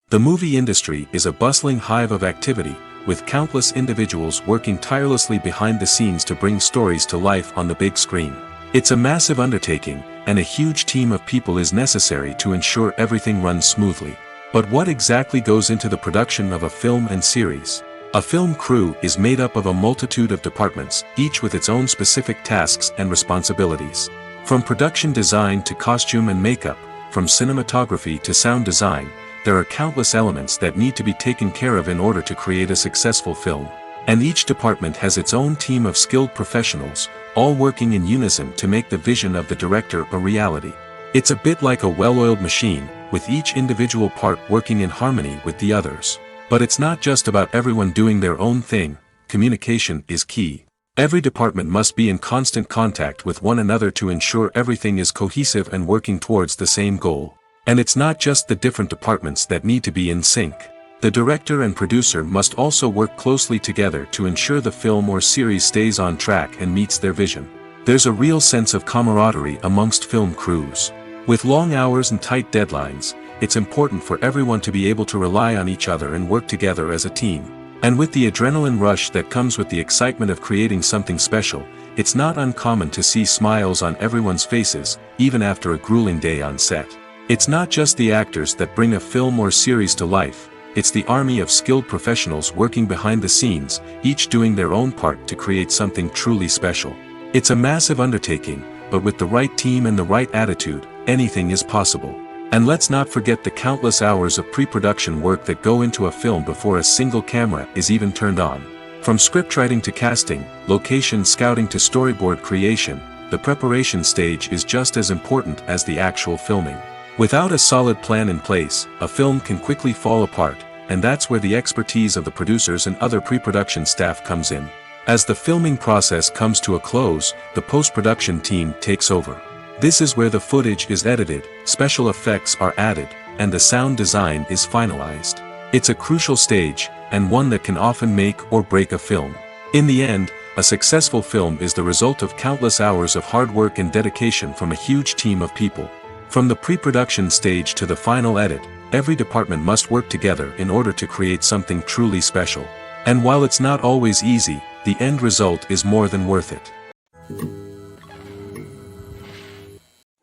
The movie industry is a bustling hive of activity, with countless individuals working tirelessly behind the scenes to bring stories to life on the big screen. It's a massive undertaking, and a huge team of people is necessary to ensure everything runs smoothly. But what exactly goes into the production of a film and series? A film crew is made up of a multitude of departments, each with its own specific tasks and responsibilities. From production design to costume and makeup, from cinematography to sound design, there are countless elements that need to be taken care of in order to create a successful film. And each department has its own team of skilled professionals, all working in unison to make the vision of the director a reality. It's a bit like a well-oiled machine, with each individual part working in harmony with the others. But it's not just about everyone doing their own thing. Communication is key. Every department must be in constant contact with one another to ensure everything is cohesive and working towards the same goal. And it's not just the different departments that need to be in sync. The director and producer must also work closely together to ensure the film or series stays on track and meets their vision. There's a real sense of camaraderie amongst film crews. With long hours and tight deadlines, it's important for everyone to be able to rely on each other and work together as a team. And with the adrenaline rush that comes with the excitement of creating something special, it's not uncommon to see smiles on everyone's faces, even after a grueling day on set. It's not just the actors that bring a film or series to life, it's the army of skilled professionals working behind the scenes, each doing their own part to create something truly special. It's a massive undertaking, but with the right team and the right attitude, anything is possible. And let's not forget the countless hours of pre-production work that go into a film before a single camera is even turned on. From scriptwriting to casting, location scouting to storyboard creation, the preparation stage is just as important as the actual filming. Without a solid plan in place, a film can quickly fall apart, and that's where the expertise of the producers and other pre-production staff comes in. As the filming process comes to a close, the post-production team takes over. This is where the footage is edited, special effects are added, and the sound design is finalized. It's a crucial stage, and one that can often make or break a film. In the end, a successful film is the result of countless hours of hard work and dedication from a huge team of people. From the pre-production stage to the final edit, every department must work together in order to create something truly special. And while it's not always easy, the end result is more than worth it.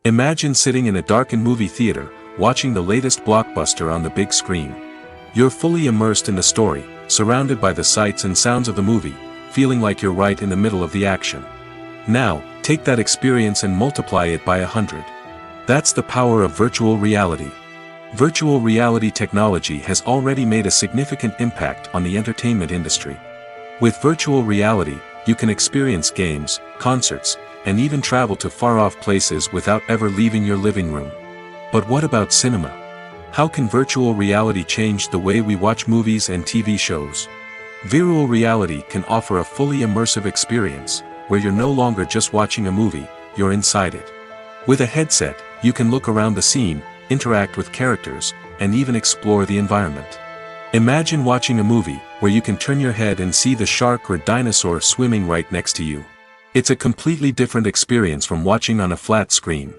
Imagine sitting in a darkened movie theater, watching the latest blockbuster on the big screen. You're fully immersed in the story, surrounded by the sights and sounds of the movie, feeling like you're right in the middle of the action. Now, take that experience and multiply it by 100. That's the power of virtual reality. Virtual reality technology has already made a significant impact on the entertainment industry. With virtual reality, you can experience games, concerts, and even travel to far-off places without ever leaving your living room. But what about cinema? How can virtual reality change the way we watch movies and TV shows? Virtual reality can offer a fully immersive experience, where you're no longer just watching a movie, you're inside it. With a headset, you can look around the scene, interact with characters, and even explore the environment. Imagine watching a movie where you can turn your head and see the shark or dinosaur swimming right next to you. It's a completely different experience from watching on a flat screen.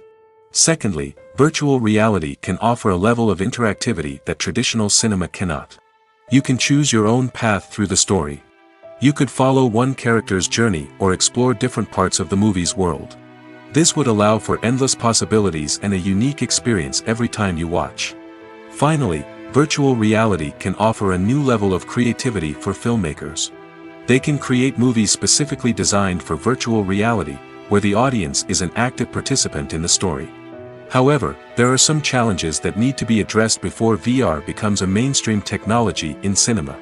Secondly, virtual reality can offer a level of interactivity that traditional cinema cannot. You can choose your own path through the story. You could follow one character's journey or explore different parts of the movie's world. This would allow for endless possibilities and a unique experience every time you watch. Finally, virtual reality can offer a new level of creativity for filmmakers. They can create movies specifically designed for virtual reality, where the audience is an active participant in the story. However, there are some challenges that need to be addressed before VR becomes a mainstream technology in cinema.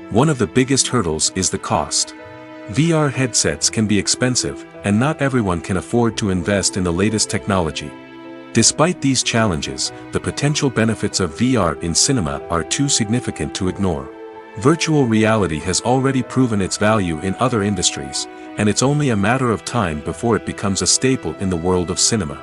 One of the biggest hurdles is the cost. VR headsets can be expensive, and not everyone can afford to invest in the latest technology. Despite these challenges, the potential benefits of VR in cinema are too significant to ignore. Virtual reality has already proven its value in other industries, and it's only a matter of time before it becomes a staple in the world of cinema.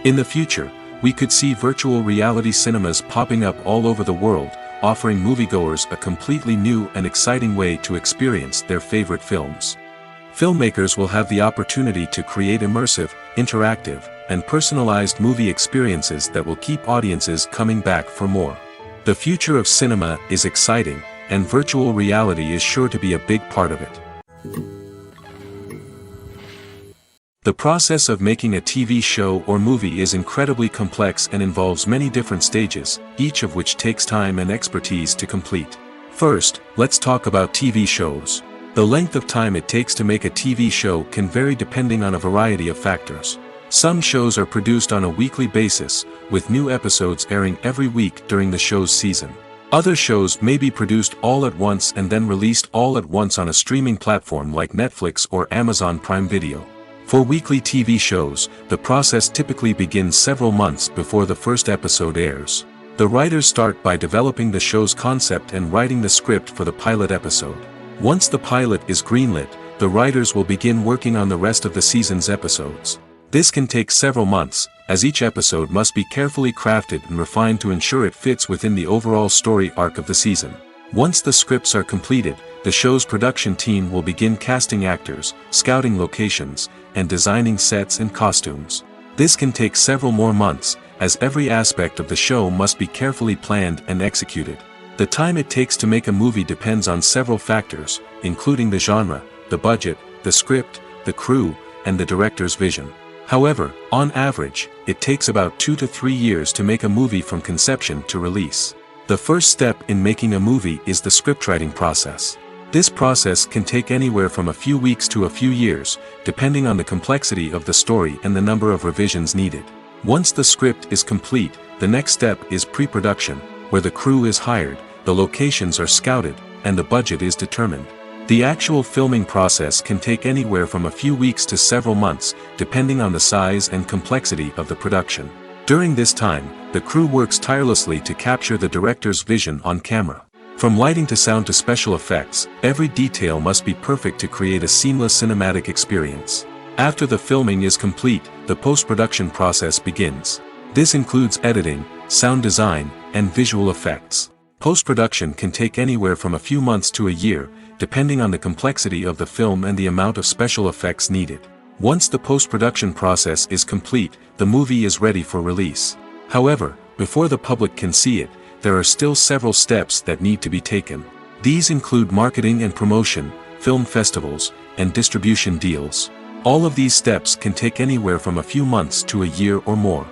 In the future, we could see virtual reality cinemas popping up all over the world, offering moviegoers a completely new and exciting way to experience their favorite films. Filmmakers will have the opportunity to create immersive, interactive, and personalized movie experiences that will keep audiences coming back for more. The future of cinema is exciting, and virtual reality is sure to be a big part of it. The process of making a TV show or movie is incredibly complex and involves many different stages, each of which takes time and expertise to complete. First, let's talk about TV shows. The length of time it takes to make a TV show can vary depending on a variety of factors. Some shows are produced on a weekly basis, with new episodes airing every week during the show's season. Other shows may be produced all at once and then released all at once on a streaming platform like Netflix or Amazon Prime Video. For weekly TV shows, the process typically begins several months before the first episode airs. The writers start by developing the show's concept and writing the script for the pilot episode. Once the pilot is greenlit, the writers will begin working on the rest of the season's episodes. This can take several months, as each episode must be carefully crafted and refined to ensure it fits within the overall story arc of the season. Once the scripts are completed, the show's production team will begin casting actors, scouting locations, and designing sets and costumes. This can take several more months, as every aspect of the show must be carefully planned and executed. The time it takes to make a movie depends on several factors, including the genre, the budget, the script, the crew, and the director's vision. However, on average, it takes about 2 to 3 years to make a movie from conception to release. The first step in making a movie is the scriptwriting process. This process can take anywhere from a few weeks to a few years, depending on the complexity of the story and the number of revisions needed. Once the script is complete, the next step is pre-production, where the crew is hired, the locations are scouted, and the budget is determined. The actual filming process can take anywhere from a few weeks to several months, depending on the size and complexity of the production. During this time, the crew works tirelessly to capture the director's vision on camera. From lighting to sound to special effects, every detail must be perfect to create a seamless cinematic experience. After the filming is complete, the post-production process begins. This includes editing, sound design, and visual effects. Post-production can take anywhere from a few months to a year, depending on the complexity of the film and the amount of special effects needed. Once the post-production process is complete, the movie is ready for release. However, before the public can see it, there are still several steps that need to be taken. These include marketing and promotion, film festivals, and distribution deals. All of these steps can take anywhere from a few months to a year or more.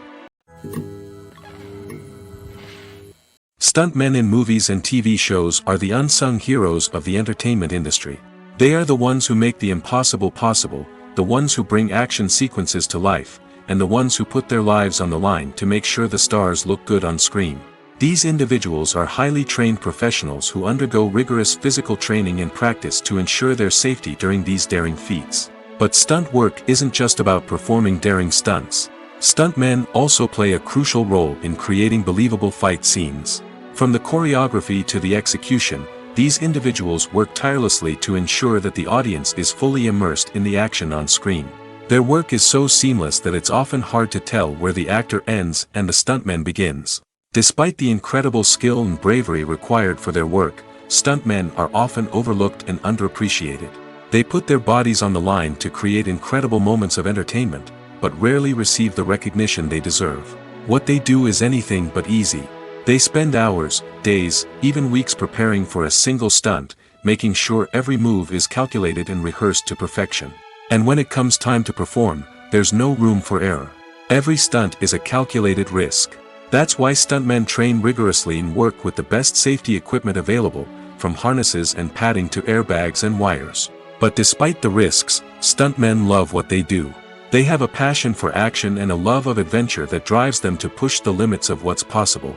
Stuntmen in movies and TV shows are the unsung heroes of the entertainment industry. They are the ones who make the impossible possible, the ones who bring action sequences to life, and the ones who put their lives on the line to make sure the stars look good on screen. These individuals are highly trained professionals who undergo rigorous physical training and practice to ensure their safety during these daring feats. But stunt work isn't just about performing daring stunts. Stuntmen also play a crucial role in creating believable fight scenes. From the choreography to the execution, these individuals work tirelessly to ensure that the audience is fully immersed in the action on screen. Their work is so seamless that it's often hard to tell where the actor ends and the stuntman begins. Despite the incredible skill and bravery required for their work, stuntmen are often overlooked and underappreciated. They put their bodies on the line to create incredible moments of entertainment, but rarely receive the recognition they deserve. What they do is anything but easy. They spend hours, days, even weeks preparing for a single stunt, making sure every move is calculated and rehearsed to perfection. And when it comes time to perform, there's no room for error. Every stunt is a calculated risk. That's why stuntmen train rigorously and work with the best safety equipment available, from harnesses and padding to airbags and wires. But despite the risks, stuntmen love what they do. They have a passion for action and a love of adventure that drives them to push the limits of what's possible.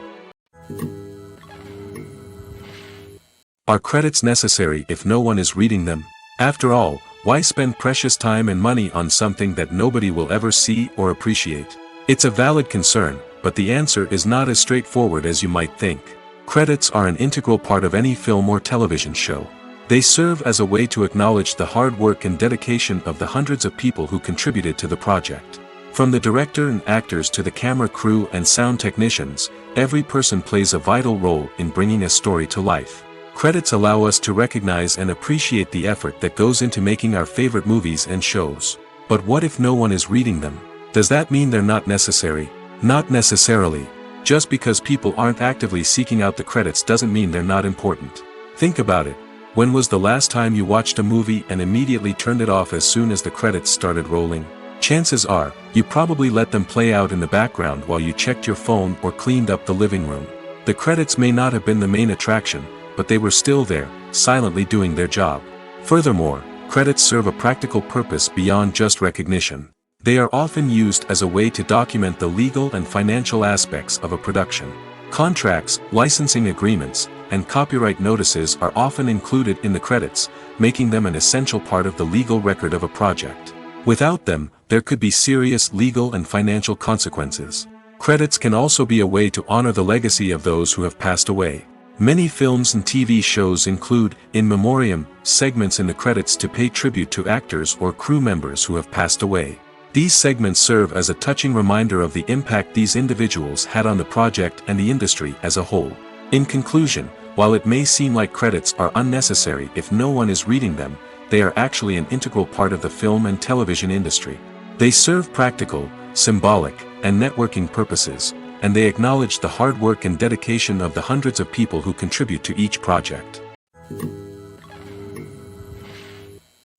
Are credits necessary if no one is reading them? After all, why spend precious time and money on something that nobody will ever see or appreciate? It's a valid concern, but the answer is not as straightforward as you might think. Credits are an integral part of any film or television show. They serve as a way to acknowledge the hard work and dedication of the hundreds of people who contributed to the project. From the director and actors to the camera crew and sound technicians, every person plays a vital role in bringing a story to life. Credits allow us to recognize and appreciate the effort that goes into making our favorite movies and shows. But what if no one is reading them? Does that mean they're not necessary? Not necessarily. Just because people aren't actively seeking out the credits doesn't mean they're not important. Think about it. When was the last time you watched a movie and immediately turned it off as soon as the credits started rolling? Chances are, you probably let them play out in the background while you checked your phone or cleaned up the living room. The credits may not have been the main attraction, but they were still there, silently doing their job. Furthermore, credits serve a practical purpose beyond just recognition. They are often used as a way to document the legal and financial aspects of a production. Contracts, licensing agreements, and copyright notices are often included in the credits, making them an essential part of the legal record of a project. Without them, there could be serious legal and financial consequences. Credits can also be a way to honor the legacy of those who have passed away. Many films and TV shows include, in memoriam, segments in the credits to pay tribute to actors or crew members who have passed away. These segments serve as a touching reminder of the impact these individuals had on the project and the industry as a whole. In conclusion, while it may seem like credits are unnecessary if no one is reading them, they are actually an integral part of the film and television industry. They serve practical, symbolic, and networking purposes, and they acknowledge the hard work and dedication of the hundreds of people who contribute to each project.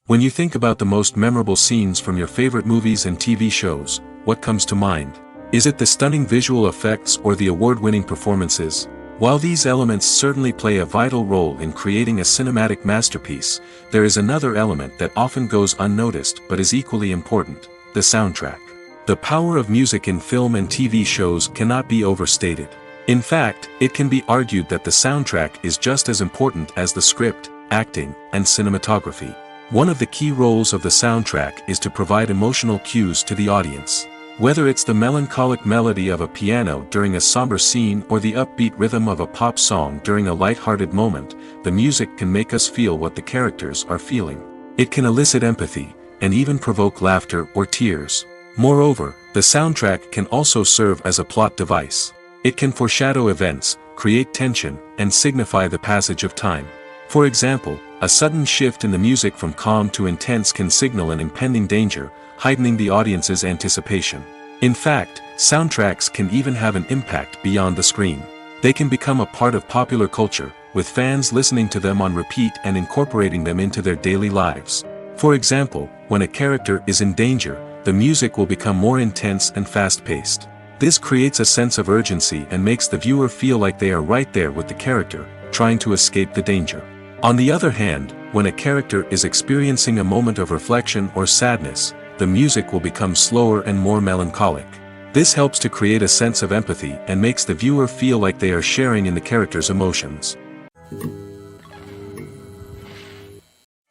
When you think about the most memorable scenes from your favorite movies and TV shows, what comes to mind? Is it the stunning visual effects or the award-winning performances? While these elements certainly play a vital role in creating a cinematic masterpiece, there is another element that often goes unnoticed but is equally important: the soundtrack. The power of music in film and TV shows cannot be overstated. In fact, it can be argued that the soundtrack is just as important as the script, acting, and cinematography. One of the key roles of the soundtrack is to provide emotional cues to the audience. Whether it's the melancholic melody of a piano during a somber scene or the upbeat rhythm of a pop song during a light-hearted moment, the music can make us feel what the characters are feeling. It can elicit empathy, and even provoke laughter or tears. Moreover, the soundtrack can also serve as a plot device. It can foreshadow events, create tension, and signify the passage of time. For example, a sudden shift in the music from calm to intense can signal an impending danger, heightening the audience's anticipation. In fact, soundtracks can even have an impact beyond the screen. They can become a part of popular culture, with fans listening to them on repeat and incorporating them into their daily lives. For example, when a character is in danger, the music will become more intense and fast-paced. This creates a sense of urgency and makes the viewer feel like they are right there with the character, trying to escape the danger. On the other hand, when a character is experiencing a moment of reflection or sadness, the music will become slower and more melancholic. This helps to create a sense of empathy and makes the viewer feel like they are sharing in the character's emotions.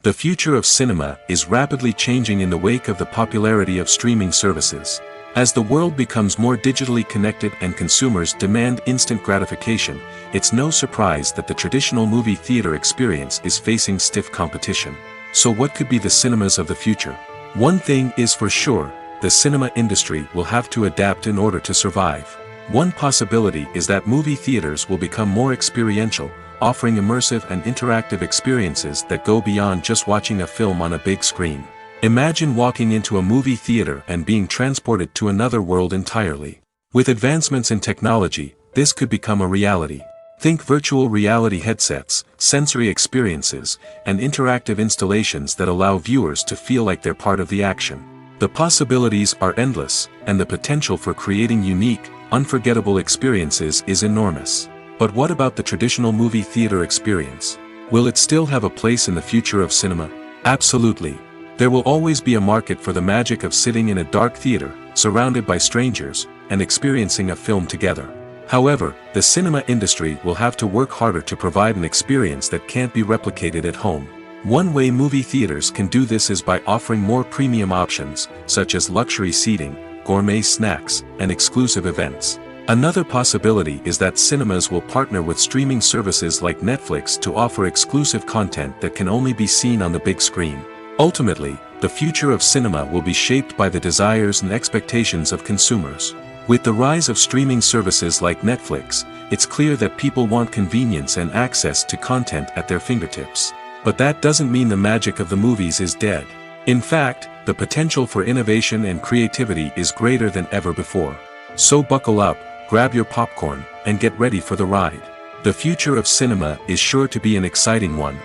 The future of cinema is rapidly changing in the wake of the popularity of streaming services. As the world becomes more digitally connected and consumers demand instant gratification, it's no surprise that the traditional movie theater experience is facing stiff competition. So what could be the cinemas of the future? One thing is for sure, the cinema industry will have to adapt in order to survive. One possibility is that movie theaters will become more experiential, offering immersive and interactive experiences that go beyond just watching a film on a big screen. Imagine walking into a movie theater and being transported to another world entirely. With advancements in technology, this could become a reality. Think virtual reality headsets, sensory experiences, and interactive installations that allow viewers to feel like they're part of the action. The possibilities are endless, and the potential for creating unique, unforgettable experiences is enormous. But what about the traditional movie theater experience? Will it still have a place in the future of cinema? Absolutely. There will always be a market for the magic of sitting in a dark theater, surrounded by strangers, and experiencing a film together. However, the cinema industry will have to work harder to provide an experience that can't be replicated at home. One way movie theaters can do this is by offering more premium options, such as luxury seating, gourmet snacks, and exclusive events. Another possibility is that cinemas will partner with streaming services like Netflix to offer exclusive content that can only be seen on the big screen. Ultimately, the future of cinema will be shaped by the desires and expectations of consumers. With the rise of streaming services like Netflix, it's clear that people want convenience and access to content at their fingertips. But that doesn't mean the magic of the movies is dead. In fact, the potential for innovation and creativity is greater than ever before. So buckle up, grab your popcorn, and get ready for the ride. The future of cinema is sure to be an exciting one.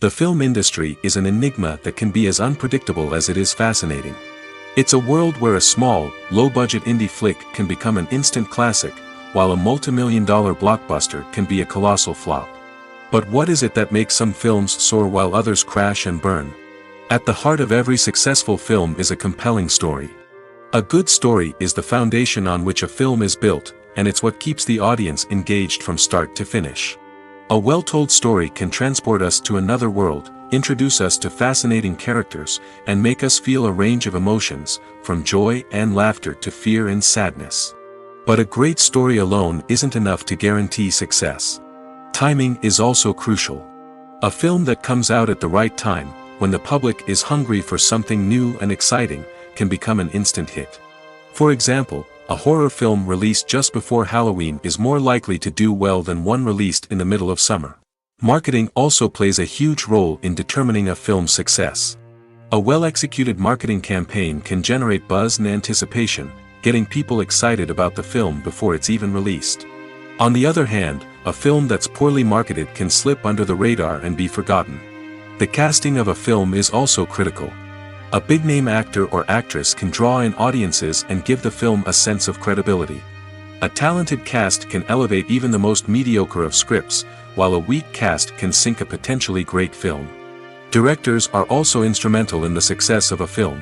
The film industry is an enigma that can be as unpredictable as it is fascinating. It's a world where a small, low-budget indie flick can become an instant classic, while a multi-million-dollar blockbuster can be a colossal flop. But what is it that makes some films soar while others crash and burn? At the heart of every successful film is a compelling story. A good story is the foundation on which a film is built, and it's what keeps the audience engaged from start to finish. A well-told story can transport us to another world, introduce us to fascinating characters, and make us feel a range of emotions, from joy and laughter to fear and sadness. But a great story alone isn't enough to guarantee success. Timing is also crucial. A film that comes out at the right time, when the public is hungry for something new and exciting, can become an instant hit. For example, a horror film released just before Halloween is more likely to do well than one released in the middle of summer. Marketing also plays a huge role in determining a film's success. A well-executed marketing campaign can generate buzz and anticipation, getting people excited about the film before it's even released. On the other hand, a film that's poorly marketed can slip under the radar and be forgotten. The casting of a film is also critical. A big-name actor or actress can draw in audiences and give the film a sense of credibility. A talented cast can elevate even the most mediocre of scripts, while a weak cast can sink a potentially great film. Directors are also instrumental in the success of a film.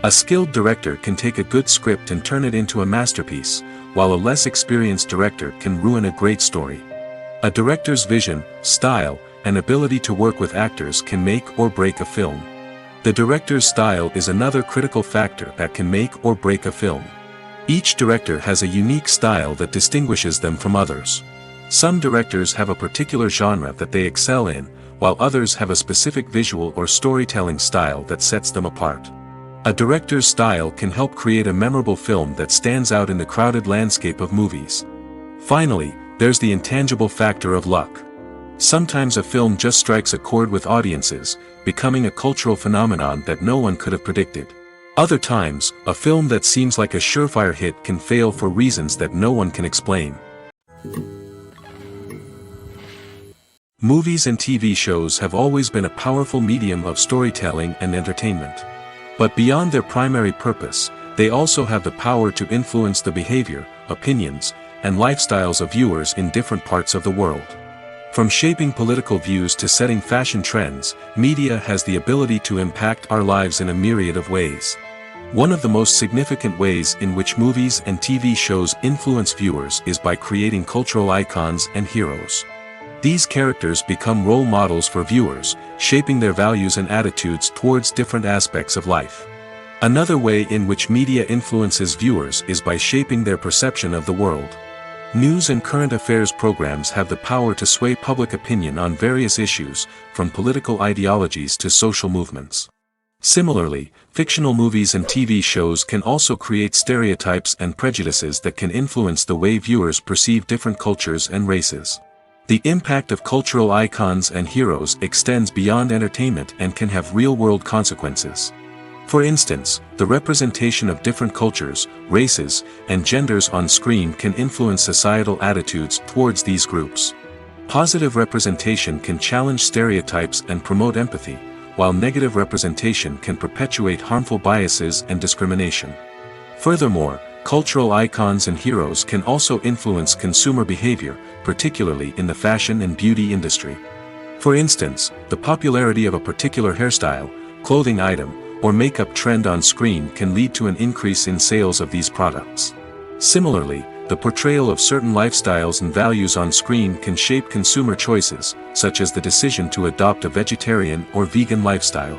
A skilled director can take a good script and turn it into a masterpiece, while a less experienced director can ruin a great story. A director's vision, style, and ability to work with actors can make or break a film. The director's style is another critical factor that can make or break a film. Each director has a unique style that distinguishes them from others. Some directors have a particular genre that they excel in, while others have a specific visual or storytelling style that sets them apart. A director's style can help create a memorable film that stands out in the crowded landscape of movies. Finally, there's the intangible factor of luck. Sometimes a film just strikes a chord with audiences, becoming a cultural phenomenon that no one could have predicted. Other times, a film that seems like a surefire hit can fail for reasons that no one can explain. Movies and TV shows have always been a powerful medium of storytelling and entertainment. But beyond their primary purpose, they also have the power to influence the behavior, opinions, and lifestyles of viewers in different parts of the world. From shaping political views to setting fashion trends, media has the ability to impact our lives in a myriad of ways. One of the most significant ways in which movies and TV shows influence viewers is by creating cultural icons and heroes. These characters become role models for viewers, shaping their values and attitudes towards different aspects of life. Another way in which media influences viewers is by shaping their perception of the world. News and current affairs programs have the power to sway public opinion on various issues, from political ideologies to social movements. Similarly, fictional movies and TV shows can also create stereotypes and prejudices that can influence the way viewers perceive different cultures and races. The impact of cultural icons and heroes extends beyond entertainment and can have real-world consequences. For instance, the representation of different cultures, races, and genders on screen can influence societal attitudes towards these groups. Positive representation can challenge stereotypes and promote empathy, while negative representation can perpetuate harmful biases and discrimination. Furthermore, cultural icons and heroes can also influence consumer behavior, particularly in the fashion and beauty industry. For instance, the popularity of a particular hairstyle, clothing item, or makeup trend on screen can lead to an increase in sales of these products. Similarly, the portrayal of certain lifestyles and values on screen can shape consumer choices, such as the decision to adopt a vegetarian or vegan lifestyle.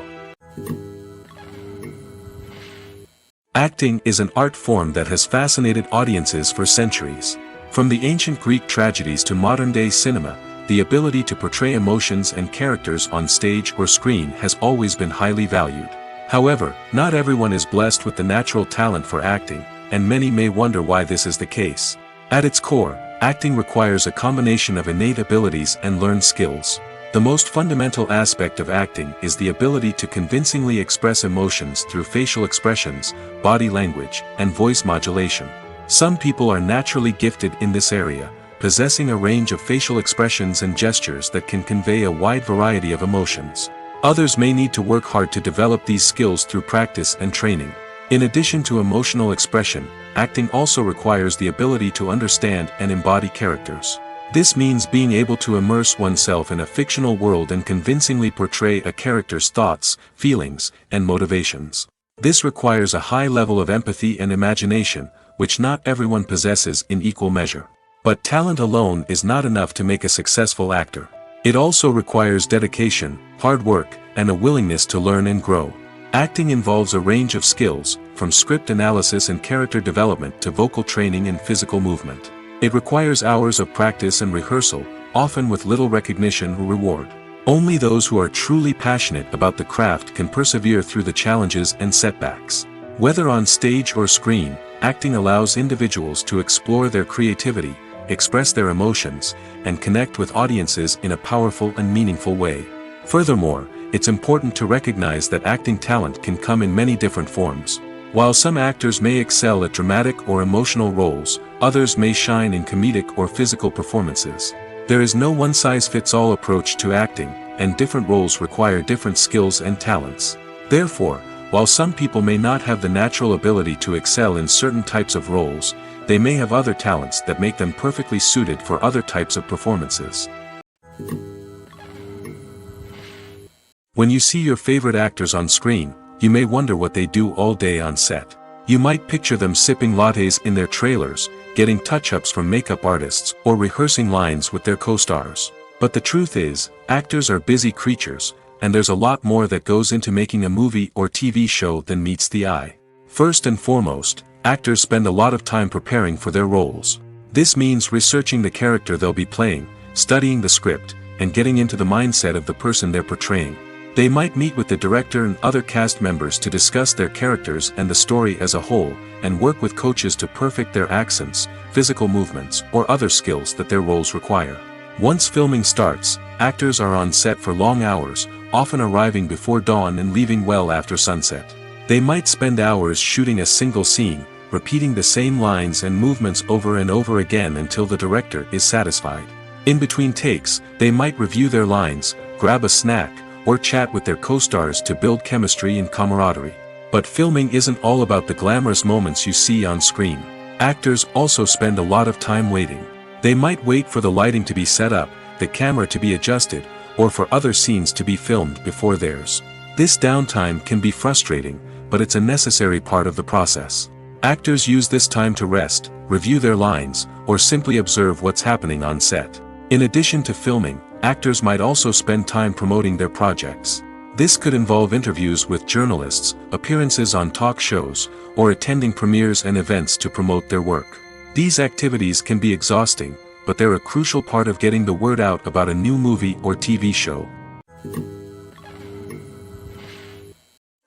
Acting is an art form that has fascinated audiences for centuries. From the ancient Greek tragedies to modern-day cinema, the ability to portray emotions and characters on stage or screen has always been highly valued. However, not everyone is blessed with the natural talent for acting, and many may wonder why this is the case. At its core, acting requires a combination of innate abilities and learned skills. The most fundamental aspect of acting is the ability to convincingly express emotions through facial expressions, body language, and voice modulation. Some people are naturally gifted in this area, possessing a range of facial expressions and gestures that can convey a wide variety of emotions. Others may need to work hard to develop these skills through practice and training. In addition to emotional expression, acting also requires the ability to understand and embody characters. This means being able to immerse oneself in a fictional world and convincingly portray a character's thoughts, feelings, and motivations. This requires a high level of empathy and imagination, which not everyone possesses in equal measure. But talent alone is not enough to make a successful actor. It also requires dedication, hard work, and a willingness to learn and grow. Acting involves a range of skills, from script analysis and character development to vocal training and physical movement. It requires hours of practice and rehearsal, often with little recognition or reward. Only those who are truly passionate about the craft can persevere through the challenges and setbacks. Whether on stage or screen, acting allows individuals to explore their creativity, express their emotions, and connect with audiences in a powerful and meaningful way. Furthermore, it's important to recognize that acting talent can come in many different forms. While some actors may excel at dramatic or emotional roles, others may shine in comedic or physical performances. There is no one-size-fits-all approach to acting, and different roles require different skills and talents. Therefore, while some people may not have the natural ability to excel in certain types of roles, they may have other talents that make them perfectly suited for other types of performances. When you see your favorite actors on screen, you may wonder what they do all day on set. You might picture them sipping lattes in their trailers, getting touch-ups from makeup artists, or rehearsing lines with their co-stars. But the truth is, actors are busy creatures, and there's a lot more that goes into making a movie or TV show than meets the eye. First and foremost, actors spend a lot of time preparing for their roles. This means researching the character they'll be playing, studying the script, and getting into the mindset of the person they're portraying. They might meet with the director and other cast members to discuss their characters and the story as a whole, and work with coaches to perfect their accents, physical movements, or other skills that their roles require. Once filming starts, actors are on set for long hours, often arriving before dawn and leaving well after sunset. They might spend hours shooting a single scene, repeating the same lines and movements over and over again until the director is satisfied. In between takes, they might review their lines, grab a snack, or chat with their co-stars to build chemistry and camaraderie. But filming isn't all about the glamorous moments you see on screen. Actors also spend a lot of time waiting. They might wait for the lighting to be set up, the camera to be adjusted, or for other scenes to be filmed before theirs. This downtime can be frustrating, but it's a necessary part of the process. Actors use this time to rest, review their lines, or simply observe what's happening on set. In addition to filming, actors might also spend time promoting their projects. This could involve interviews with journalists, appearances on talk shows, or attending premieres and events to promote their work. These activities can be exhausting, but they're a crucial part of getting the word out about a new movie or TV show.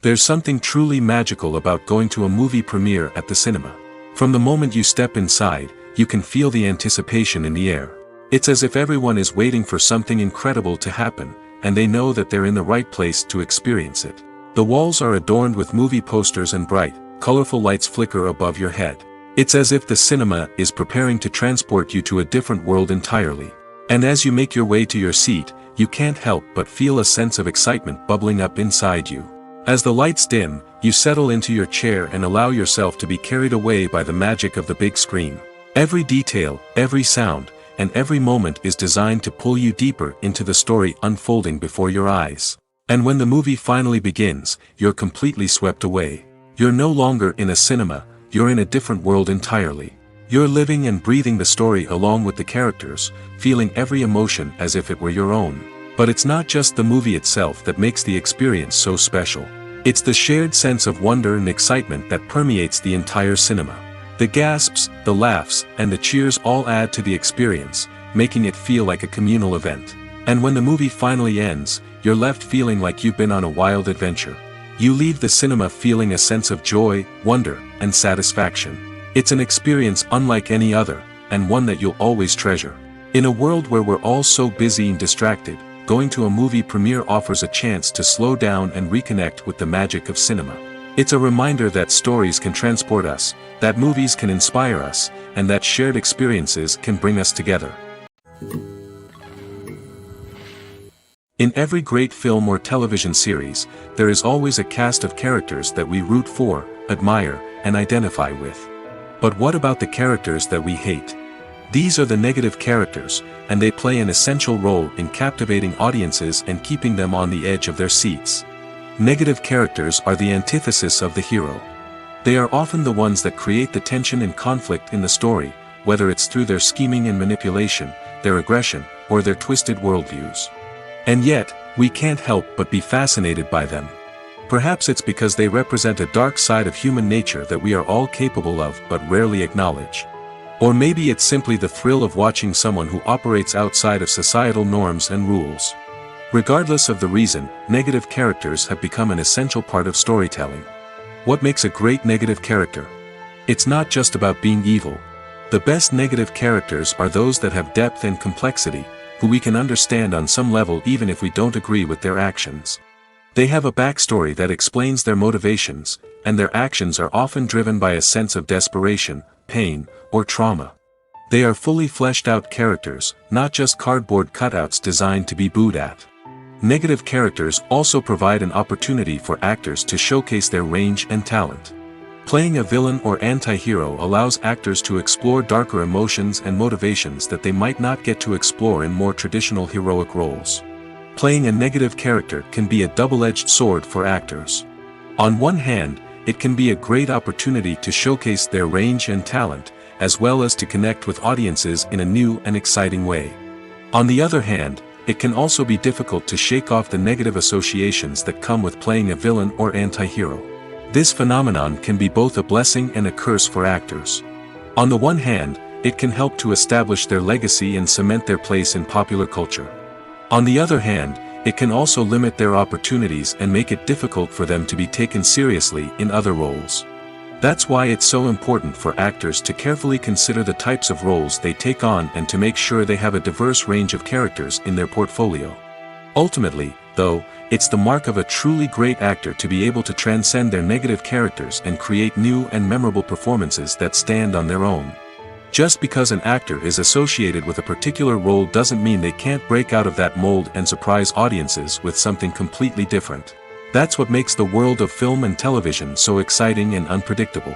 There's something truly magical about going to a movie premiere at the cinema. From the moment you step inside, you can feel the anticipation in the air. It's as if everyone is waiting for something incredible to happen, and they know that they're in the right place to experience it. The walls are adorned with movie posters and bright, colorful lights flicker above your head. It's as if the cinema is preparing to transport you to a different world entirely. And as you make your way to your seat, you can't help but feel a sense of excitement bubbling up inside you. As the lights dim, you settle into your chair and allow yourself to be carried away by the magic of the big screen. Every detail, every sound, and every moment is designed to pull you deeper into the story unfolding before your eyes. And when the movie finally begins, you're completely swept away. You're no longer in a cinema, you're in a different world entirely. You're living and breathing the story along with the characters, feeling every emotion as if it were your own. But it's not just the movie itself that makes the experience so special. It's the shared sense of wonder and excitement that permeates the entire cinema. The gasps, the laughs, and the cheers all add to the experience, making it feel like a communal event. And when the movie finally ends, you're left feeling like you've been on a wild adventure. You leave the cinema feeling a sense of joy, wonder, and satisfaction. It's an experience unlike any other, and one that you'll always treasure. In a world where we're all so busy and distracted, going to a movie premiere offers a chance to slow down and reconnect with the magic of cinema. It's a reminder that stories can transport us, that movies can inspire us, and that shared experiences can bring us together. In every great film or television series, there is always a cast of characters that we root for, admire, and identify with. But what about the characters that we hate? These are the negative characters, and they play an essential role in captivating audiences and keeping them on the edge of their seats. Negative characters are the antithesis of the hero. They are often the ones that create the tension and conflict in the story, whether it's through their scheming and manipulation, their aggression, or their twisted worldviews. And yet, we can't help but be fascinated by them. Perhaps it's because they represent a dark side of human nature that we are all capable of but rarely acknowledge. Or maybe it's simply the thrill of watching someone who operates outside of societal norms and rules. Regardless of the reason, negative characters have become an essential part of storytelling. What makes a great negative character? It's not just about being evil. The best negative characters are those that have depth and complexity, who we can understand on some level even if we don't agree with their actions. They have a backstory that explains their motivations, and their actions are often driven by a sense of desperation, pain, or trauma. They are fully fleshed out characters, not just cardboard cutouts designed to be booed at. Negative characters also provide an opportunity for actors to showcase their range and talent. Playing a villain or anti-hero allows actors to explore darker emotions and motivations that they might not get to explore in more traditional heroic roles. Playing a negative character can be a double-edged sword for actors. On one hand, it can be a great opportunity to showcase their range and talent, as well as to connect with audiences in a new and exciting way. On the other hand, it can also be difficult to shake off the negative associations that come with playing a villain or anti-hero. This phenomenon can be both a blessing and a curse for actors. On the one hand, it can help to establish their legacy and cement their place in popular culture. On the other hand, it can also limit their opportunities and make it difficult for them to be taken seriously in other roles. That's why it's so important for actors to carefully consider the types of roles they take on and to make sure they have a diverse range of characters in their portfolio. Ultimately, though, it's the mark of a truly great actor to be able to transcend their negative characters and create new and memorable performances that stand on their own. Just because an actor is associated with a particular role doesn't mean they can't break out of that mold and surprise audiences with something completely different. That's what makes the world of film and television so exciting and unpredictable.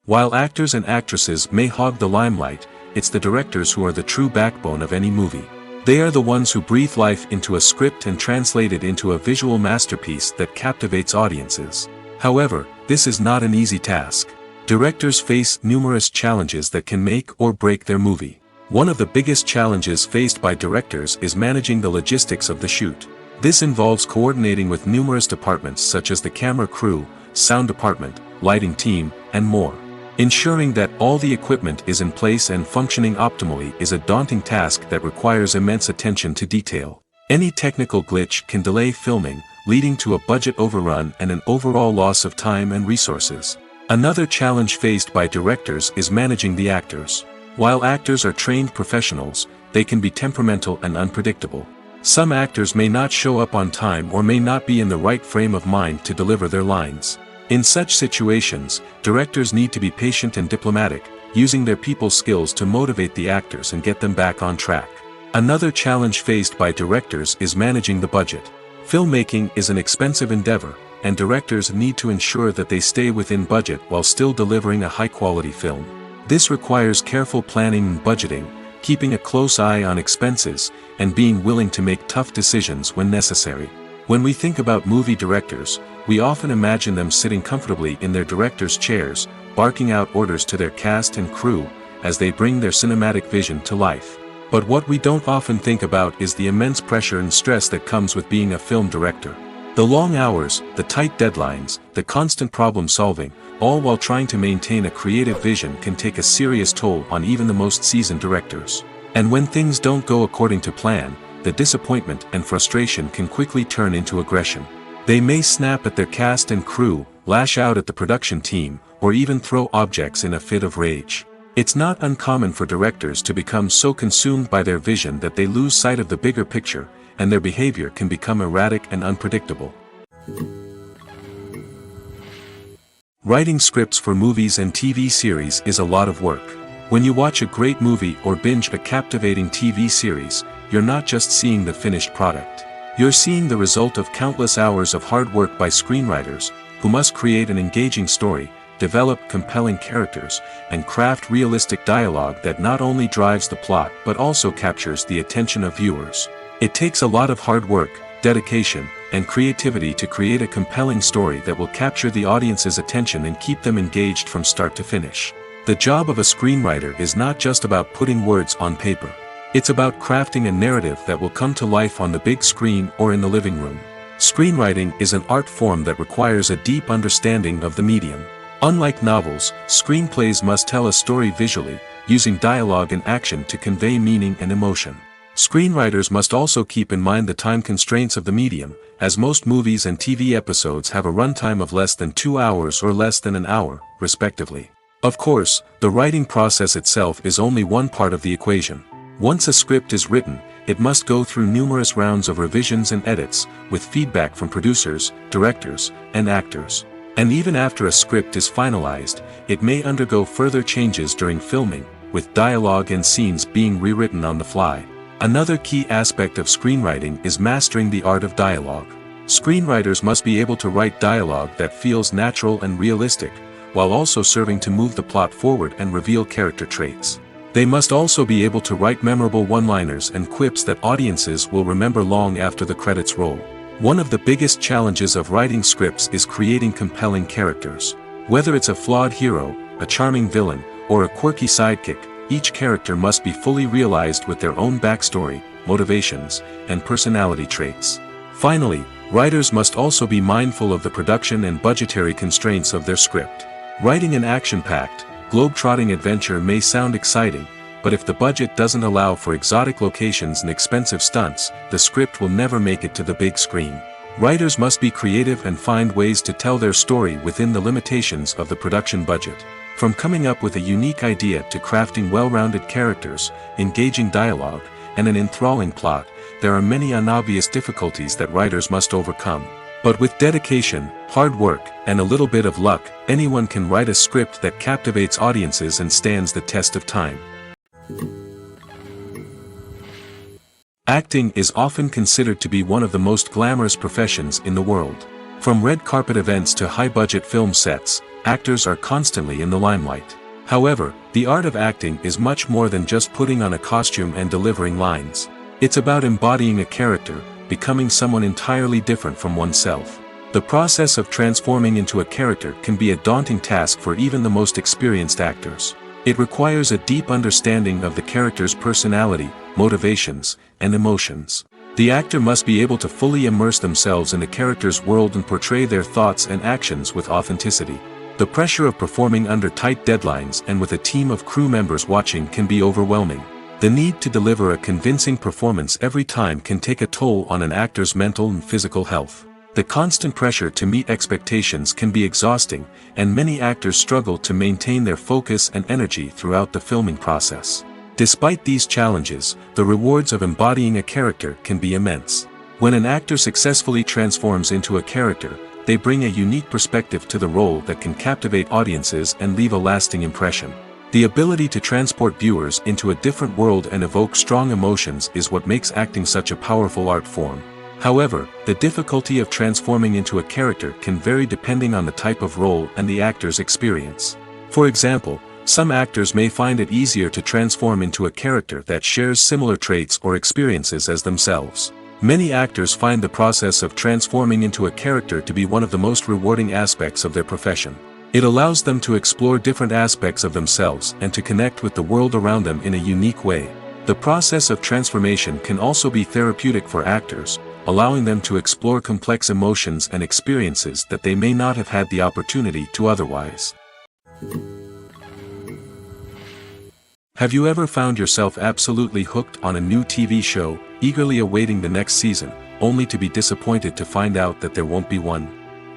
While actors and actresses may hog the limelight, it's the directors who are the true backbone of any movie. They are the ones who breathe life into a script and translate it into a visual masterpiece that captivates audiences. However, this is not an easy task. Directors face numerous challenges that can make or break their movie. One of the biggest challenges faced by directors is managing the logistics of the shoot. This involves coordinating with numerous departments such as the camera crew, sound department, lighting team, and more. Ensuring that all the equipment is in place and functioning optimally is a daunting task that requires immense attention to detail. Any technical glitch can delay filming, leading to a budget overrun and an overall loss of time and resources. Another challenge faced by directors is managing the actors. While actors are trained professionals, they can be temperamental and unpredictable. Some actors may not show up on time or may not be in the right frame of mind to deliver their lines. In such situations, directors need to be patient and diplomatic, using their people skills to motivate the actors and get them back on track. Another challenge faced by directors is managing the budget. Filmmaking is an expensive endeavor, and directors need to ensure that they stay within budget while still delivering a high-quality film. This requires careful planning and budgeting, keeping a close eye on expenses, and being willing to make tough decisions when necessary. When we think about movie directors, we often imagine them sitting comfortably in their director's chairs, barking out orders to their cast and crew, as they bring their cinematic vision to life. But what we don't often think about is the immense pressure and stress that comes with being a film director. The long hours, the tight deadlines, the constant problem solving, all while trying to maintain a creative vision can take a serious toll on even the most seasoned directors. And when things don't go according to plan, the disappointment and frustration can quickly turn into aggression. They may snap at their cast and crew, lash out at the production team, or even throw objects in a fit of rage. It's not uncommon for directors to become so consumed by their vision that they lose sight of the bigger picture, and their behavior can become erratic and unpredictable. Writing scripts for movies and TV series is a lot of work. When you watch a great movie or binge a captivating TV series, you're not just seeing the finished product. You're seeing the result of countless hours of hard work by screenwriters, who must create an engaging story, develop compelling characters, and craft realistic dialogue that not only drives the plot but also captures the attention of viewers. It takes a lot of hard work, dedication, and creativity to create a compelling story that will capture the audience's attention and keep them engaged from start to finish. The job of a screenwriter is not just about putting words on paper. It's about crafting a narrative that will come to life on the big screen or in the living room. Screenwriting is an art form that requires a deep understanding of the medium. Unlike novels, screenplays must tell a story visually, using dialogue and action to convey meaning and emotion. Screenwriters must also keep in mind the time constraints of the medium, as most movies and TV episodes have a runtime of less than 2 hours or less than an hour, respectively. Of course, the writing process itself is only one part of the equation. Once a script is written, it must go through numerous rounds of revisions and edits, with feedback from producers, directors, and actors. And even after a script is finalized, it may undergo further changes during filming, with dialogue and scenes being rewritten on the fly. Another key aspect of screenwriting is mastering the art of dialogue. Screenwriters must be able to write dialogue that feels natural and realistic, while also serving to move the plot forward and reveal character traits. They must also be able to write memorable one-liners and quips that audiences will remember long after the credits roll. One of the biggest challenges of writing scripts is creating compelling characters. Whether it's a flawed hero, a charming villain, or a quirky sidekick, each character must be fully realized with their own backstory, motivations, and personality traits. Finally, writers must also be mindful of the production and budgetary constraints of their script. Writing an action-packed, globe-trotting adventure may sound exciting, but if the budget doesn't allow for exotic locations and expensive stunts, the script will never make it to the big screen. Writers must be creative and find ways to tell their story within the limitations of the production budget. From coming up with a unique idea to crafting well-rounded characters, engaging dialogue, and an enthralling plot, there are many unobvious difficulties that writers must overcome. But with dedication, hard work, and a little bit of luck, anyone can write a script that captivates audiences and stands the test of time. Acting is often considered to be one of the most glamorous professions in the world. From red carpet events to high-budget film sets, actors are constantly in the limelight. However, the art of acting is much more than just putting on a costume and delivering lines. It's about embodying a character, becoming someone entirely different from oneself. The process of transforming into a character can be a daunting task for even the most experienced actors. It requires a deep understanding of the character's personality, motivations, and emotions. The actor must be able to fully immerse themselves in the character's world and portray their thoughts and actions with authenticity. The pressure of performing under tight deadlines and with a team of crew members watching can be overwhelming. The need to deliver a convincing performance every time can take a toll on an actor's mental and physical health. The constant pressure to meet expectations can be exhausting, and many actors struggle to maintain their focus and energy throughout the filming process. Despite these challenges, the rewards of embodying a character can be immense. When an actor successfully transforms into a character, they bring a unique perspective to the role that can captivate audiences and leave a lasting impression. The ability to transport viewers into a different world and evoke strong emotions is what makes acting such a powerful art form. However, the difficulty of transforming into a character can vary depending on the type of role and the actor's experience. For example, some actors may find it easier to transform into a character that shares similar traits or experiences as themselves. Many actors find the process of transforming into a character to be one of the most rewarding aspects of their profession. It allows them to explore different aspects of themselves and to connect with the world around them in a unique way. The process of transformation can also be therapeutic for actors, allowing them to explore complex emotions and experiences that they may not have had the opportunity to otherwise. Have you ever found yourself absolutely hooked on a new TV show, eagerly awaiting the next season, only to be disappointed to find out that there won't be one?